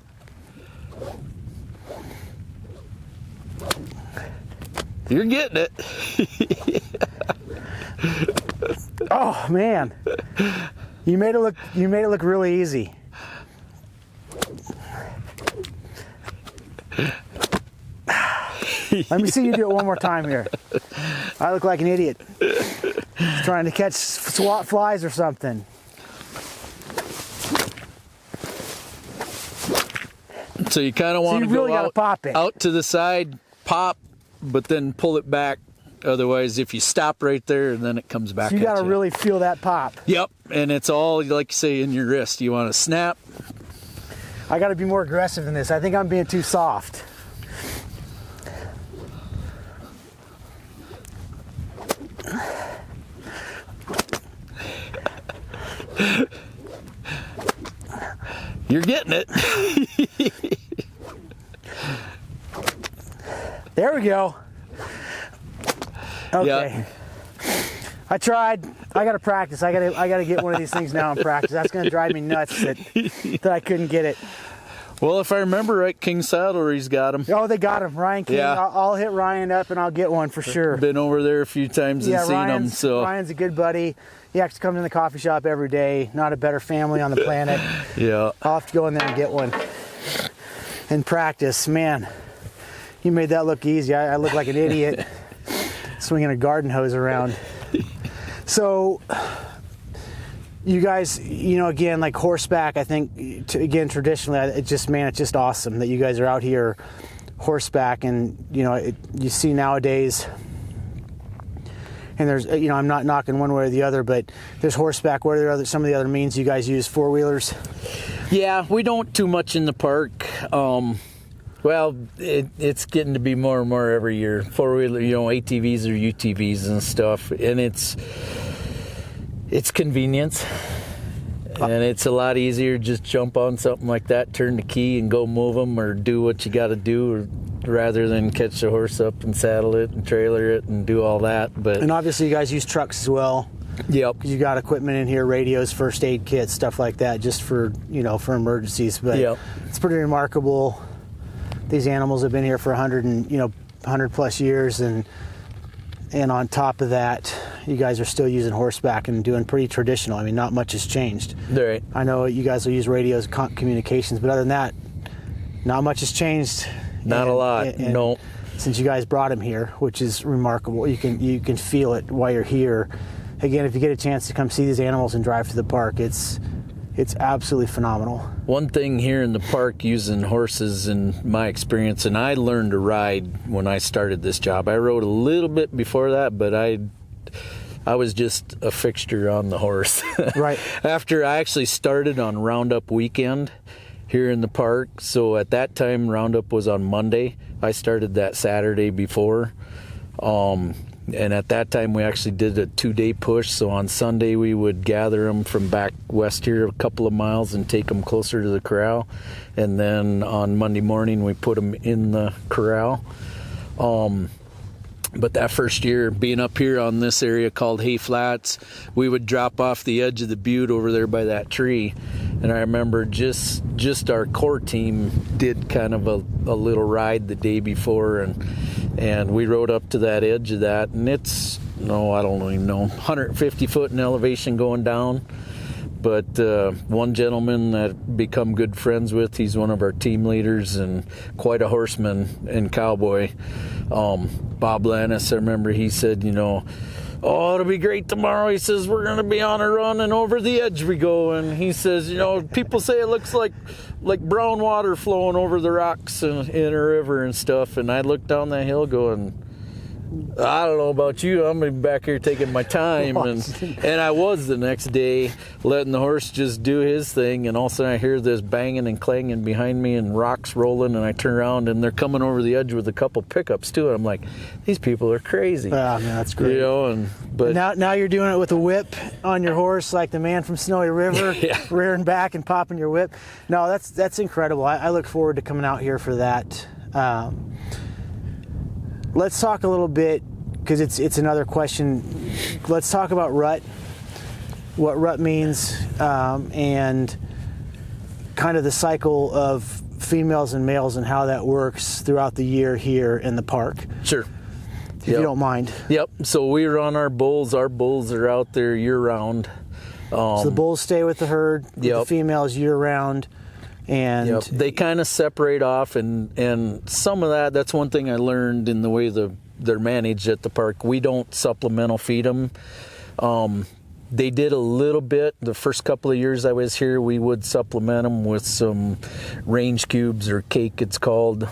You're getting it. Oh man, you made it look really easy. Let me see you do it one more time here. I look like an idiot trying to catch SWAT flies or something. So you kind of want to really go gotta pop it. out to the side, pop, but then pull it back. Otherwise, if you stop right there, then it comes back So you at got to you. really feel that pop. Yep, and it's all, like you say, in your wrist. You want to snap. I got to be more aggressive than this. I think I'm being too soft. You're getting it. There we go. Okay. Yeah. I tried. I got to practice. I got to get one of these things now and practice. That's going to drive me nuts that I couldn't get it. Well, if I remember right, King Saddlery's got him. Oh, they got him. Ryan King. Yeah. I'll hit Ryan up and I'll get one for sure. Been over there a few times and seen him. So Ryan's a good buddy. He actually comes in the coffee shop every day. Not a better family on the planet. yeah. I'll have to go in there and get one and practice. Man, you made that look easy. I look like an idiot swinging a garden hose around. So, you guys, again, like horseback, I think, traditionally, it's just awesome that you guys are out here horseback. And, you see nowadays, and there's, I'm not knocking one way or the other, but there's horseback. What are some of the other means you guys use? Four-wheelers? Yeah, we don't too much in the park. Well, it's getting to be more and more every year. Four-wheeler, ATVs or UTVs and stuff. And it's convenience. And it's a lot easier to just jump on something like that, turn the key and go move them or do what you got to do rather than catch the horse up and saddle it and trailer it and do all that. And obviously you guys use trucks as well. Yep. Because you got equipment in here, radios, first aid kits, stuff like that, just for, for emergencies. But yep. It's pretty remarkable. These animals have been here for 100 plus years, and on top of that, you guys are still using horseback and doing pretty traditional. I mean, not much has changed. Right. I know you guys will use radios, communications, but other than that, not much has changed. Not a lot. No. Since you guys brought him here, which is remarkable. You can feel it while you're here. Again, if you get a chance to come see these animals and drive to the park, it's absolutely phenomenal. One thing here in the park using horses, in my experience, and I learned to ride when I started this job. I rode a little bit before that, but I was just a fixture on the horse. Right. After I actually started on roundup weekend here in the park, so at that time roundup was on Monday. I started that Saturday before. And at that time, we actually did a 2-day push. So on Sunday, we would gather them from back west here a couple of miles and take them closer to the corral. And then on Monday morning, we put them in the corral. But that first year, being up here on this area called Hay Flats, we would drop off the edge of the butte over there by that tree. And I remember just our core team did kind of a little ride the day before, and we rode up to that edge of that, and it's, I don't even know, 150 foot in elevation going down. But one gentleman that I've become good friends with, he's one of our team leaders and quite a horseman and cowboy. Bob Lannis, I remember he said, oh, it'll be great tomorrow. He says, we're going to be on a run and over the edge we go. And he says, people say it looks like brown water flowing over the rocks in a river and stuff. And I looked down that hill going, I don't know about you. I'm gonna be back here taking my time, and I was the next day letting the horse just do his thing, and all of a sudden I hear this banging and clanging behind me and rocks rolling, and I turn around and they're coming over the edge with a couple pickups too. And I'm like, these people are crazy. Yeah, man, that's great. But now you're doing it with a whip on your horse, like the man from Snowy River, yeah. rearing back and popping your whip. No, that's incredible. I look forward to coming out here for that. Let's talk a little bit, because it's another question. Let's talk about rut, what rut means, and kind of the cycle of females and males and how that works throughout the year here in the park. Sure. If you don't mind. Yep. So we run our bulls. Our bulls are out there year round. So the bulls stay with the herd, with Yep. the females year round. And Yep. They kind of separate off, and some of that's one thing I learned in the way they're managed at the park. We don't supplemental feed them. They did a little bit the first couple of years I was here. We would supplement them with some range cubes or cake, it's called,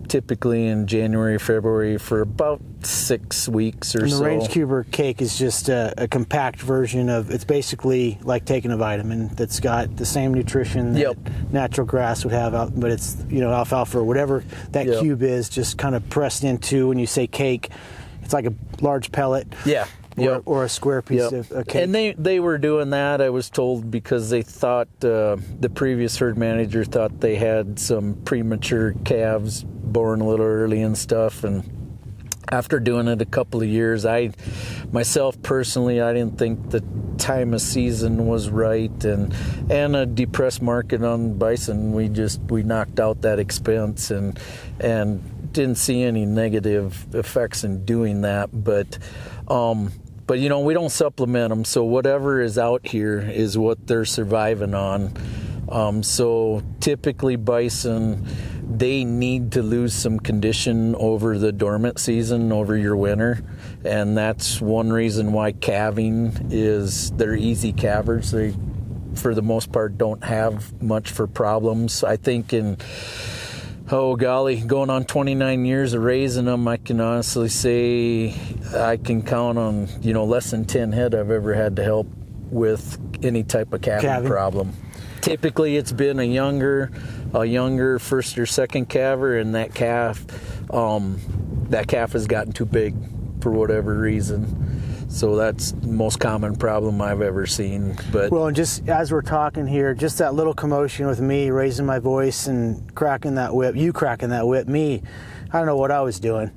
typically in January, February for about 6 weeks or and so. the range cube or cake is just a compact version of, it's basically like taking a vitamin that's got the same nutrition that Yep. natural grass would have, but it's alfalfa or whatever that Yep. cube is, just kind of pressed into. When you say cake, it's like a large pellet. Yeah. Yep. Or a square piece Yep. of cake. And they were doing that, I was told, because they thought the previous herd manager thought they had some premature calves born a little early and stuff. And after doing it a couple of years, myself personally, I didn't think the time of season was right, and a depressed market on bison. We knocked out that expense and didn't see any negative effects in doing that, but we don't supplement them, so whatever is out here is what they're surviving on. So typically bison, they need to lose some condition over the dormant season, over your winter, and that's one reason why calving they're easy calvers. They, for the most part, don't have much for problems. I think oh golly, going on 29 years of raising them, I can honestly say I can count on, less than 10 head I've ever had to help with any type of calving problem. Typically it's been a younger first or second calver, and that calf has gotten too big for whatever reason. So that's the most common problem I've ever seen. But well, and just as we're talking here, just that little commotion with me raising my voice and cracking that whip, me, I don't know what I was doing,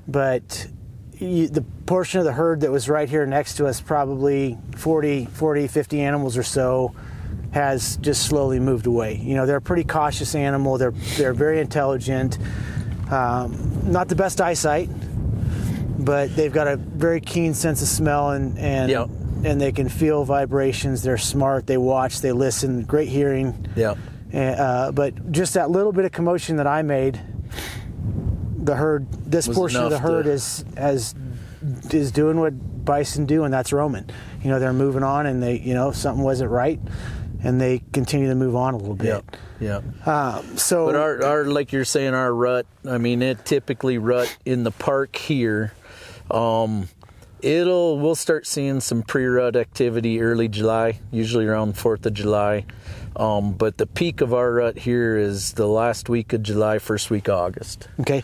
but the portion of the herd that was right here next to us, probably 50 animals or so, has just slowly moved away. They're a pretty cautious animal. They're very intelligent, not the best eyesight, but they've got a very keen sense of smell, and Yep. and they can feel vibrations. They're smart. They watch. They listen. Great hearing. yeah. But just that little bit of commotion that I made, the herd, this Was portion of the enough herd to- is doing what bison do, and that's roaming. They're moving on, and they, something wasn't right, and they continue to move on a little bit. Yeah. So, But our like you're saying, our rut, it typically rut in the park here. We'll start seeing some pre-rut activity early July, usually around 4th of July. But the peak of our rut here is the last week of July, first week of August. okay.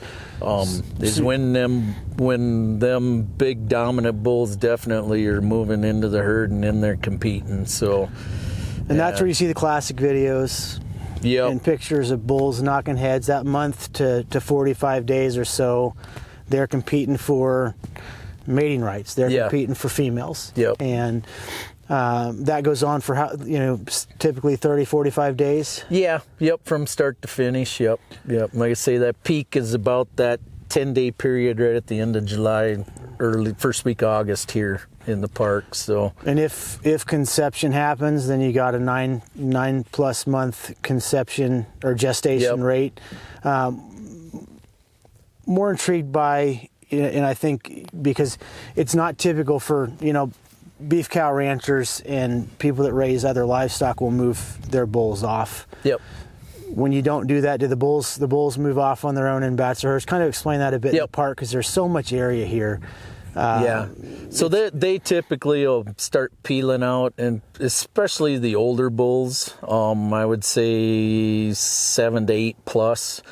Is when them big dominant bulls definitely are moving into the herd and in there competing. So, And that's where you see the classic videos yep. and pictures of bulls knocking heads. That month to 45 days or so, they're competing for mating rights. They're competing for females. Yep. And that goes on for typically 30, 45 days. Yeah, yep, from start to finish, yep. Like I say, that peak is about that 10-day period right at the end of July, early first week of August here in the park. So, and if conception happens, then you got a 9+ month conception or gestation Yep. rate. more intrigued by, and I think because it's not typical for, beef cow ranchers and people that raise other livestock will move their bulls off. Yep. When you don't do that, do the bulls move off on their own in bats or herds? Kind of explain that a bit in the park, because there's so much area here. So they typically will start peeling out, and especially the older bulls, I would say 7 to 8 plus,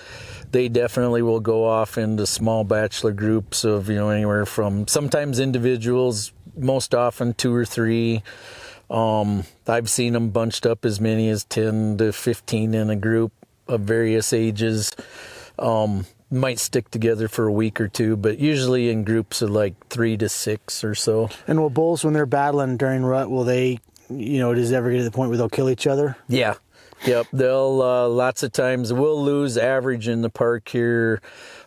they definitely will go off into small bachelor groups of, anywhere from sometimes individuals, most often 2 or 3. I've seen them bunched up as many as 10 to 15 in a group of various ages. Might stick together for a week or 2, but usually in groups of like 3 to 6 or so. And will bulls, when they're battling during rut, will they, does it ever get to the point where they'll kill each other? Yeah. Yep. They'll, lots of times we'll lose average in the park here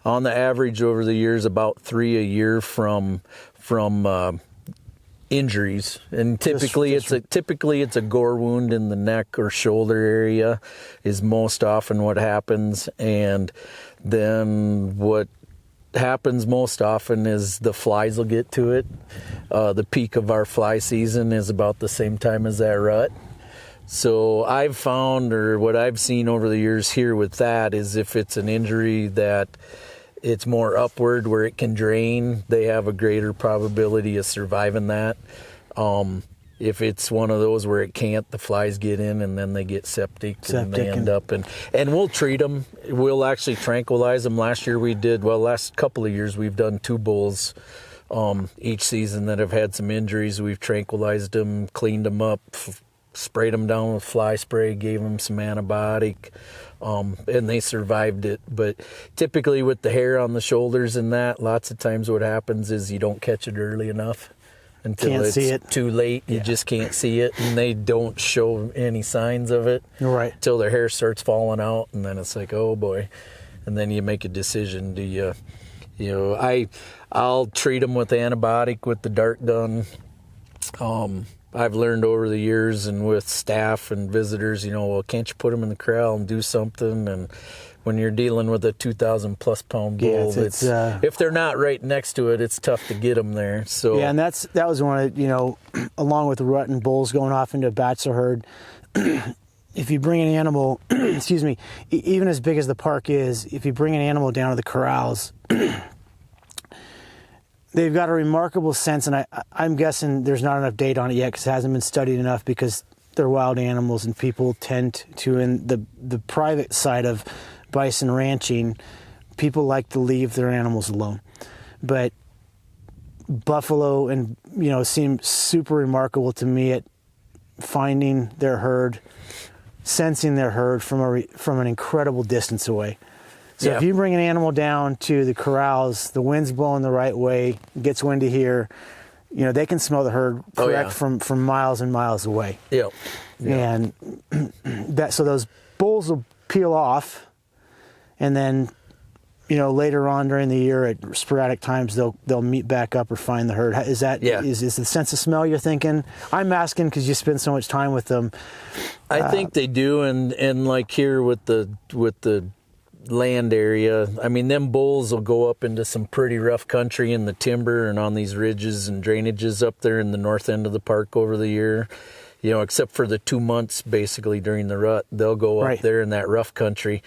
on the average over the years, about 3 a year from injuries, and typically it's a gore wound in the neck or shoulder area is most often what happens. And then what happens most often is the flies will get to it. The peak of our fly season is about the same time as that rut. So I've found, or what I've seen over the years here with that, is if it's an injury that it's more upward where it can drain, they have a greater probability of surviving that. If it's one of those where it can't, the flies get in and then they get septic and they end up, and we'll treat them. We'll actually tranquilize them. Last couple of years we've done 2 bulls each season that have had some injuries. We've tranquilized them, cleaned them up, sprayed them down with fly spray, gave them some antibiotic, and they survived it. But typically with the hair on the shoulders and that, lots of times what happens is you don't catch it early enough until it's too late. You just can't see it, and they don't show any signs of it until their hair starts falling out, and then it's like, oh boy. And then you make a decision. Do I'll treat them with antibiotic with the dart gun. I've learned over the years and with staff and visitors, well, can't you put them in the corral and do something? And when you're dealing with a 2,000 plus pound bull, it's if they're not right next to it, it's tough to get them there. So and that was one of, along with the rut and bulls going off into a bachelor herd. If you bring an animal, excuse me, even as big as the park is, if you bring an animal down to the corrals, they've got a remarkable sense, and I'm guessing there's not enough data on it yet because it hasn't been studied enough, because they're wild animals and people tend to, in the private side of bison ranching, people like to leave their animals alone. But buffalo and, seem super remarkable to me at finding their herd, sensing their herd from an incredible distance away. So if you bring an animal down to the corrals, the wind's blowing the right way, gets windy here, they can smell the herd from miles and miles away. Yep. And so those bulls will peel off, and then, later on during the year at sporadic times they'll meet back up or find the herd. Is that is the sense of smell you're thinking? I'm asking because you spend so much time with them. I think they do, and like here with the land area, I mean, them bulls will go up into some pretty rough country in the timber and on these ridges and drainages up there in the north end of the park over the year. Except for the 2 months basically during the rut, they'll go up there in that rough country.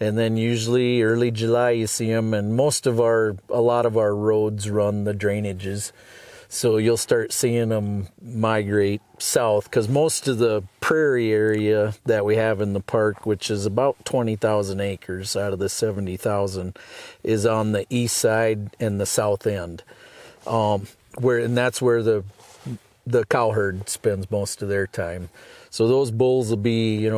And then usually early July you see them, and a lot of our roads run the drainages. So you'll start seeing them migrate south, because most of the prairie area that we have in the park, which is about 20,000 acres out of the 70,000, is on the east side and the south end, and that's where the cow herd spends most of their time. So those bulls will be,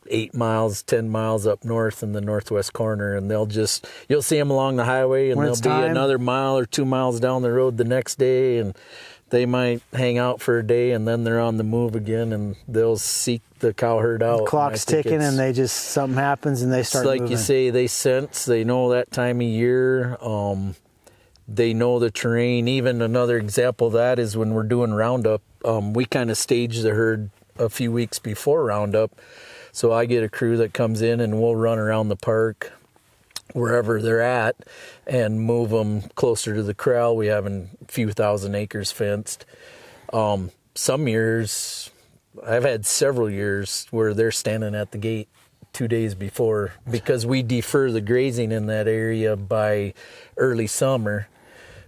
8 miles, 10 miles up north in the northwest corner, and you'll see them along the highway, and they'll be another mile or 2 miles down the road the next day, and they might hang out for a day, and then they're on the move again, and they'll seek the cow herd out. The clock's ticking, and something happens, and they start moving. Like you say, they sense, they know that time of year, they know the terrain. Even another example of that is when we're doing roundup, we kind of stage the herd a few weeks before roundup. So I get a crew that comes in, and we'll run around the park wherever they're at and move them closer to the corral. We have a few thousand acres fenced. Some years, I've had several years where they're standing at the gate 2 days before, because we defer the grazing in that area by early summer.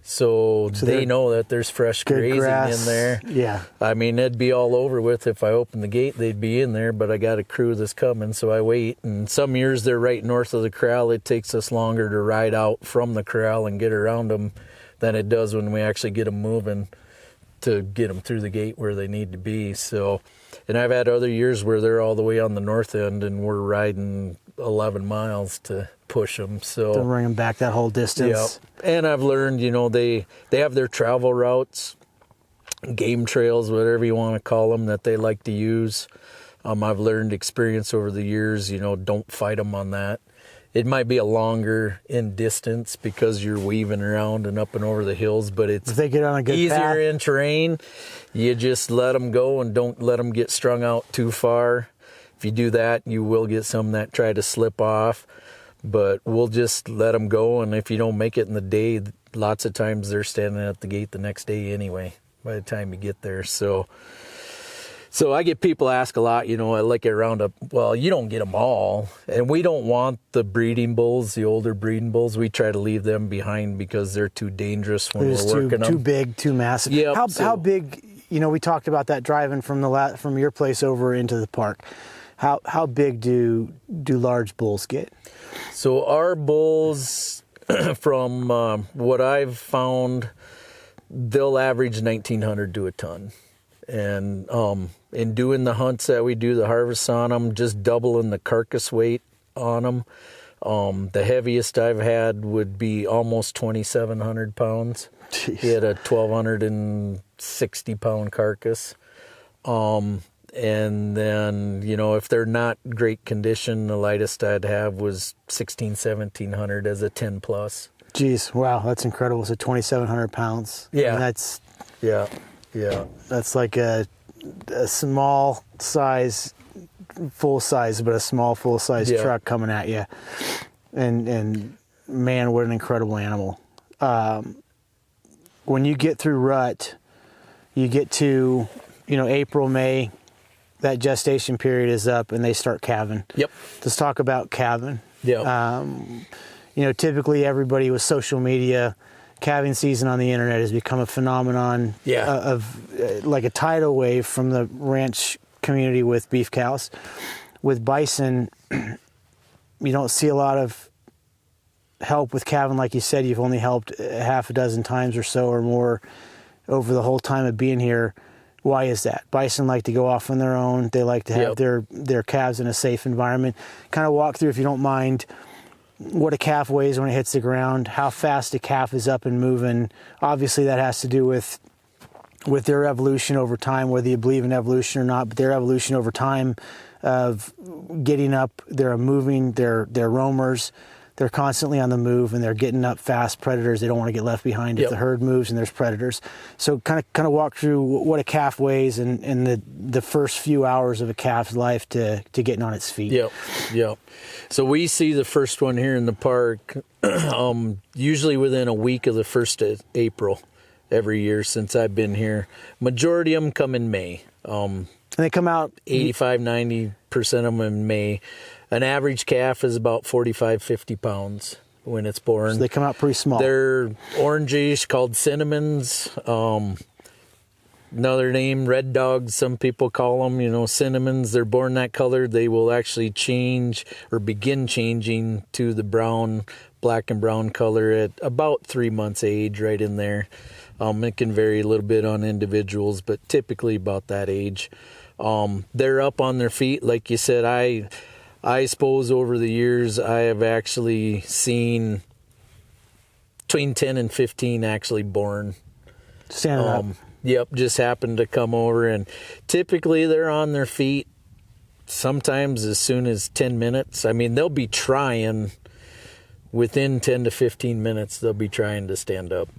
So they know that there's fresh grazing grass in there. Yeah. I mean, it'd be all over with if I opened the gate, they'd be in there, but I got a crew that's coming, so I wait. And some years they're right north of the corral. It takes us longer to ride out from the corral and get around them than it does when we actually get them moving to get them through the gate where they need to be. So, and I've had other years where they're all the way on the north end and we're riding 11 miles to push them. So To bring them back that whole distance. yeah. And I've learned, they have their travel routes, game trails, whatever you want to call them, that they like to use. I've learned experience over the years, don't fight them on that. It might be a longer in distance because you're weaving around and up and over the hills, but it's If they get on a good easier path. in terrain. You just let them go and don't let them get strung out too far. If you do that, you will get some that try to slip off, but we'll just let them go. And if you don't make it in the day, lots of times they're standing at the gate the next day anyway, by the time you get there. So I get people ask a lot, I like a roundup. Well, you don't get them all. And we don't want the breeding bulls, the older breeding bulls. We try to leave them behind because they're too dangerous when They're we're just working them. too big, too massive. Yep, How big, we talked about that driving from from your place over into the park. How big do large bulls get? So our bulls, from what I've found, they'll average 1,900 to a ton. And in doing the hunts that we do, the harvests on them, just doubling the carcass weight on them. The heaviest I've had would be almost 2,700 pounds. Jeez. He had a 1,260 pound carcass. And then, if they're not great condition, the lightest I'd have was 1,700 as a 10 plus. Jeez, wow, that's incredible. So 2,700 pounds. Yeah. I mean, that's like a small size, full size, but a small full size truck coming at you. And man, what an incredible animal. When you get through rut, you get to, April, May, that gestation period is up and they start calving. Yep. Let's talk about calving. Yep. Typically everybody with social media, calving season on the internet has become a phenomenon of like a tidal wave from the ranch community with beef cows. With bison, you don't see a lot of help with calving. Like you said, you've only helped half a dozen times or so or more over the whole time of being here. Why is that? Bison like to go off on their own. They like to have their calves in a safe environment. Kind of walk through, if you don't mind, what a calf weighs when it hits the ground, how fast a calf is up and moving. Obviously, that has to do with their evolution over time, whether you believe in evolution or not, but their evolution over time of getting up, they're moving, they're roamers, they're constantly on the move, and they're getting up fast predators. They don't want to get left behind if the herd moves and there's predators. So kind of walk through what a calf weighs and the first few hours of a calf's life to getting on its feet. Yep. So we see the first one here in the park usually within a week of the 1st of April every year since I've been here. Majority of them come in May. And they come out 85-90% of them in May. An average calf is about 45, 50 pounds when it's born. So they come out pretty small. They're orangish, called cinnamons. Another name, red dogs, some people call them, cinnamons. They're born that color. They will actually change or begin changing to the brown, black and brown color at about 3 months age, right in there. It can vary a little bit on individuals, but typically about that age. They're up on their feet. Like you said, I suppose over the years I have actually seen between 10 and 15 actually born. Standing up. Yep, just happened to come over, and typically they're on their feet sometimes as soon as 10 minutes. I mean, they'll be trying within 10 to 15 minutes, they'll be trying to stand up.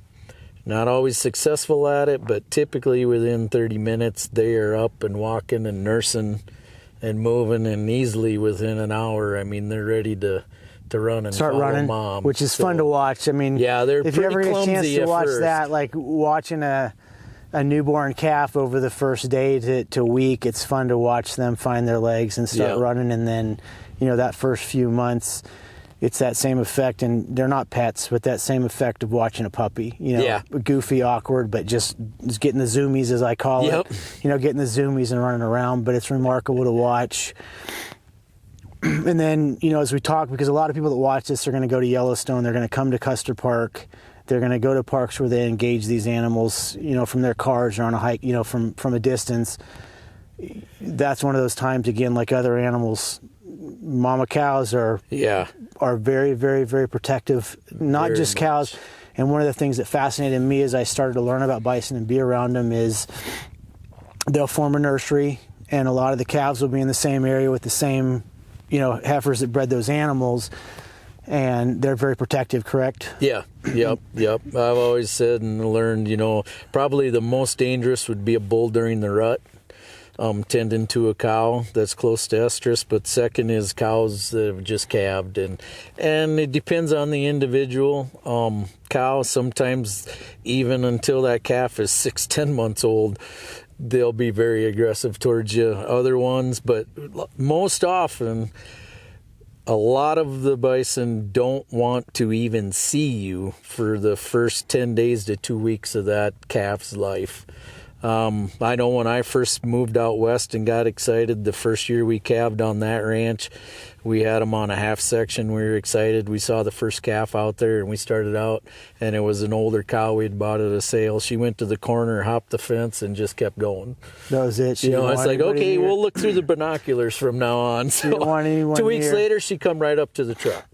Not always successful at it, but typically within 30 minutes they are up and walking and nursing and moving, and easily within an hour, I mean, they're ready to to run and start follow running, mom, which is fun to watch. I mean, yeah, they're if you ever pretty get a chance clumsy to at watch first. that, like watching a newborn calf over the first day to week, it's fun to watch them find their legs and start running. And then, that first few months, it's that same effect, and they're not pets, but that same effect of watching a puppy, goofy, awkward, but just getting the zoomies, as I call it, getting the zoomies and running around. But it's remarkable to watch. And then, as we talk, because a lot of people that watch this are going to go to Yellowstone, they're going to come to Custer Park, they're going to go to parks where they engage these animals, from their cars or on a hike, from a distance. That's one of those times, again, like other animals, mama cows are very, very, very protective, not Very just much. cows. And one of the things that fascinated me as I started to learn about bison and be around them is they'll form a nursery, and a lot of the calves will be in the same area with the same heifers that bred those animals, and they're very protective, correct? Yeah, yep. I've always said and learned, probably the most dangerous would be a bull during the rut, tending to a cow that's close to estrus, but second is cows that have just calved, and it depends on the individual. Cow, sometimes even until that calf is 6-10 months old, they'll be very aggressive towards you. Other ones, but most often, a lot of the bison don't want to even see you for the first 10 days to 2 weeks of that calf's life. I know when I first moved out west and got excited, the first year we calved on that ranch, we had them on a half section. We were excited. We saw the first calf out there, and we started out, and it was an older cow we'd bought at a sale. She went to the corner, hopped the fence, and just kept going. That was it. It's like, okay, we'll look through the binoculars from now on. So didn't want anyone 2 weeks near. later, she come right up to the truck.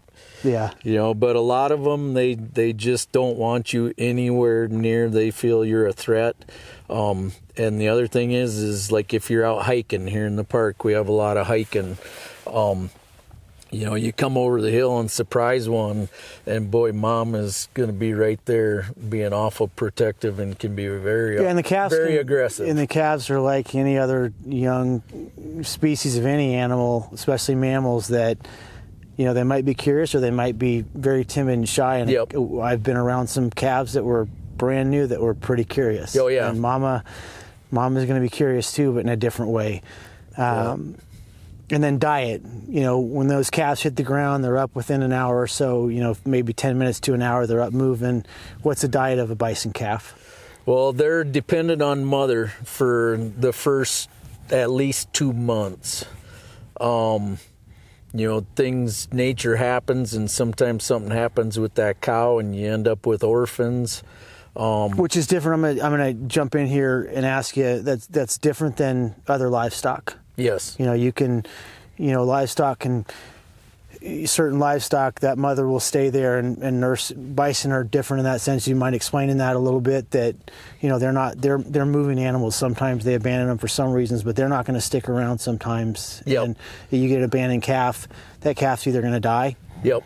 Yeah. But a lot of them, they just don't want you anywhere near. They feel you're a threat. And the other thing is like if you're out hiking here in the park, we have a lot of hiking. You come over the hill and surprise one, and boy, mom is going to be right there being awful protective and can be very, and the calves very aggressive. And the calves are like any other young species of any animal, especially mammals, that they might be curious or they might be very timid and shy. And I've been around some calves that were brand new that were pretty curious. Oh yeah. And mama's going to be curious too, but in a different way. And then diet. When those calves hit the ground, they're up within an hour or so. Maybe 10 minutes to an hour, they're up moving. What's the diet of a bison calf? Well, they're dependent on mother for the first at least 2 months. Nature happens, and sometimes something happens with that cow, and you end up with orphans. Which is different. I'm gonna jump in here and ask you. That's different than other livestock. Yes. You can, livestock and certain livestock, that mother will stay there and nurse. Bison are different in that sense. You mind explaining that a little bit? That they're moving animals. Sometimes they abandon them for some reasons, but they're not going to stick around sometimes. Yep. And you get an abandoned calf. That calf's either going to die. Yep.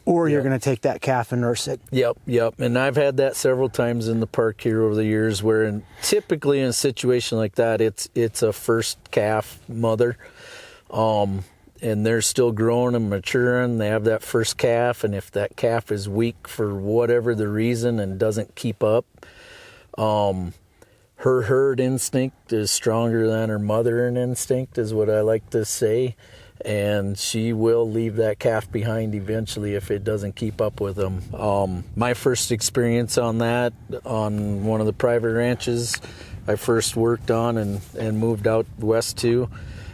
Or you're going to take that calf and nurse it. Yep. And I've had that several times in the park here over the years, where typically in a situation like that, it's a first calf mother, and they're still growing and maturing. They have that first calf, and if that calf is weak for whatever the reason and doesn't keep up, her herd instinct is stronger than her mothering instinct, is what I like to say. And she will leave that calf behind eventually if it doesn't keep up with them. My first experience on that, on one of the private ranches I first worked on and moved out west to,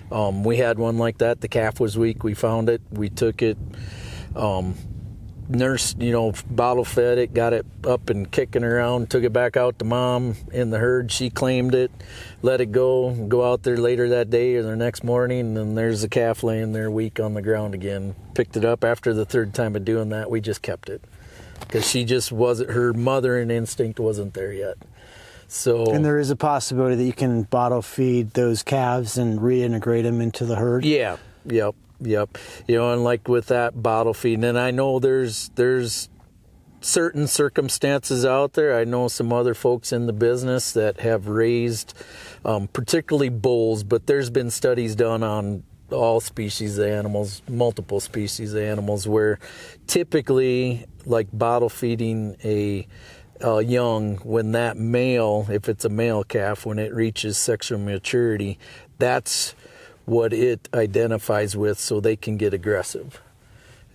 we had one like that. The calf was weak. We found it. We took it, nursed, bottle fed it, got it up and kicking around, took it back out to mom in the herd. She claimed it, let it go out there later that day or the next morning, and there's the calf laying there weak on the ground again. Picked it up after the third time of doing that. We just kept it because she just wasn't, her mothering instinct wasn't there yet. So, and there is a possibility that you can bottle feed those calves and reintegrate them into the herd. Yeah, yep. And like with that bottle feeding, and I know there's certain circumstances out there. I know some other folks in the business that have raised particularly bulls, but there's been studies done on all species of animals, multiple species of animals, where typically, like bottle feeding a young, when that male, if it's a male calf, when it reaches sexual maturity, that's what it identifies with, so they can get aggressive.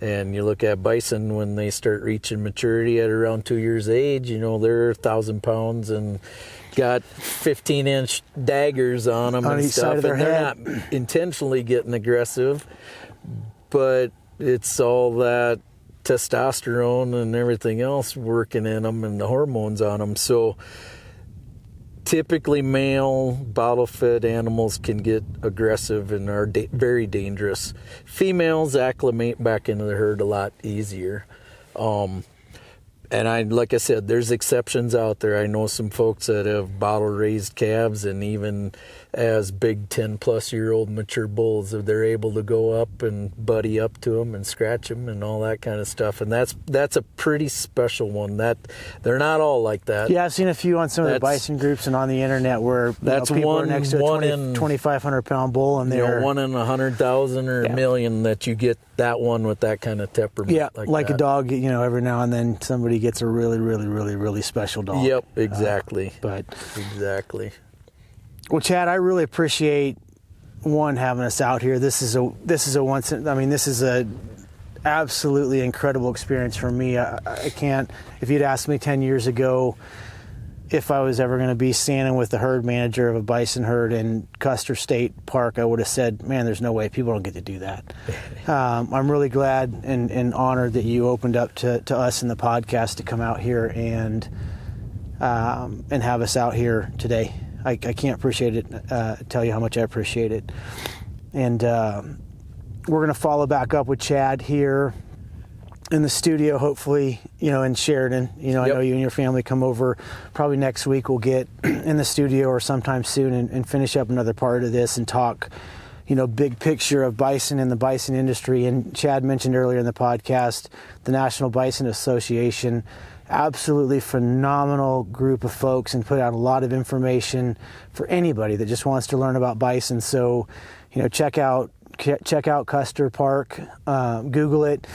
And you look at bison, when they start reaching maturity at around 2 years of age, they're 1,000 pounds and got 15-inch daggers on them on and each stuff. side of their and they're head. not intentionally getting aggressive, but it's all that testosterone and everything else working in them and the hormones on them. So typically male bottle-fed animals can get aggressive and are very dangerous. Females acclimate back into the herd a lot easier. And like I said, there's exceptions out there. I know some folks that have bottle-raised calves, and even as big 10-plus-year-old mature bulls, if they're able to go up and buddy up to them and scratch them and all that kind of stuff. And that's a pretty special one. That they're not all like that. Yeah, I've seen a few on some of the bison groups and on the internet where people are next to a 2,500-pound bull, and they're 1 in 100,000 or a million that you get that one with that kind of temperament. Yeah, like that. a dog. Every now and then somebody gets a really, really, really, really special dog. Yep, exactly. Exactly. Well, Chad, I really appreciate having us out here. This is a absolutely incredible experience for me. I can't. If you'd asked me 10 years ago if I was ever going to be standing with the herd manager of a bison herd in Custer State Park, I would have said, "Man, there's no way. People don't get to do that." I'm really glad and honored that you opened up to us in the podcast to come out here and have us out here today. I can't appreciate it, tell you how much I appreciate it. And we're going to follow back up with Chad here in the studio, hopefully, in Sheridan. I know you and your family come over probably next week. We'll get in the studio or sometime soon and finish up another part of this and talk, big picture of bison and the bison industry. And Chad mentioned earlier in the podcast, the National Bison Association, absolutely phenomenal group of folks, and put out a lot of information for anybody that just wants to learn about bison. So, check out Custer Park, Google it,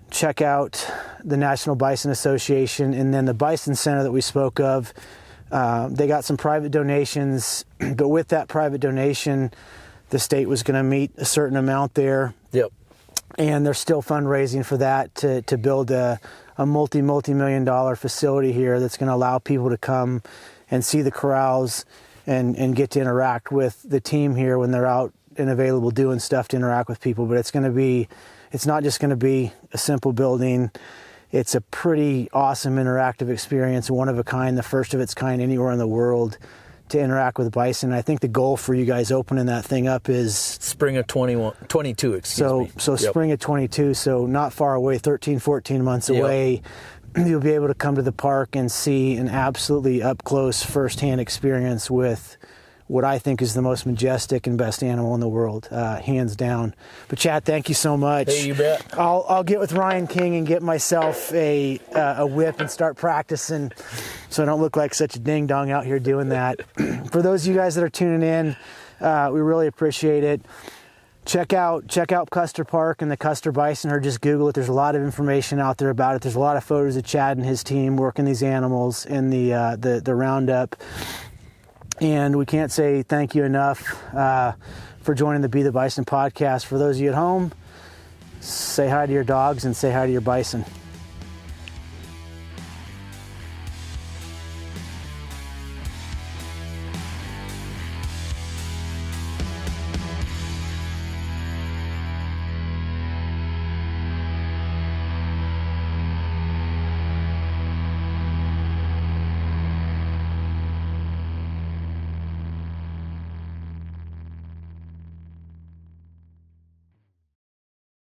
check out the National Bison Association, and then the Bison Center that we spoke of. They got some private donations, but with that private donation, the state was going to meet a certain amount there. Yep. And they're still fundraising for that to build a multi-million-dollar facility here that's going to allow people to come and see the corrals and get to interact with the team here when they're out and available doing stuff to interact with people. But it's not just going to be a simple building. It's a pretty awesome interactive experience, one of a kind, the first of its kind anywhere in the world to interact with bison. I think the goal for you guys opening that thing up is spring of 22, So spring of 22, so not far away, 13, 14 months away. You'll be able to come to the park and see an absolutely up-close, first-hand experience with what I think is the most majestic and best animal in the world, hands down. But Chad, thank you so much. Hey, you bet. I'll get with Ryan King and get myself a whip and start practicing, so I don't look like such a ding dong out here doing that. For those of you guys that are tuning in, we really appreciate it. Check out Custer Park and the Custer Bison Herd. Just Google it. There's a lot of information out there about it. There's a lot of photos of Chad and his team working these animals in the roundup. And we can't say thank you enough for joining the Be the Bison podcast. For those of you at home, say hi to your dogs and say hi to your bison.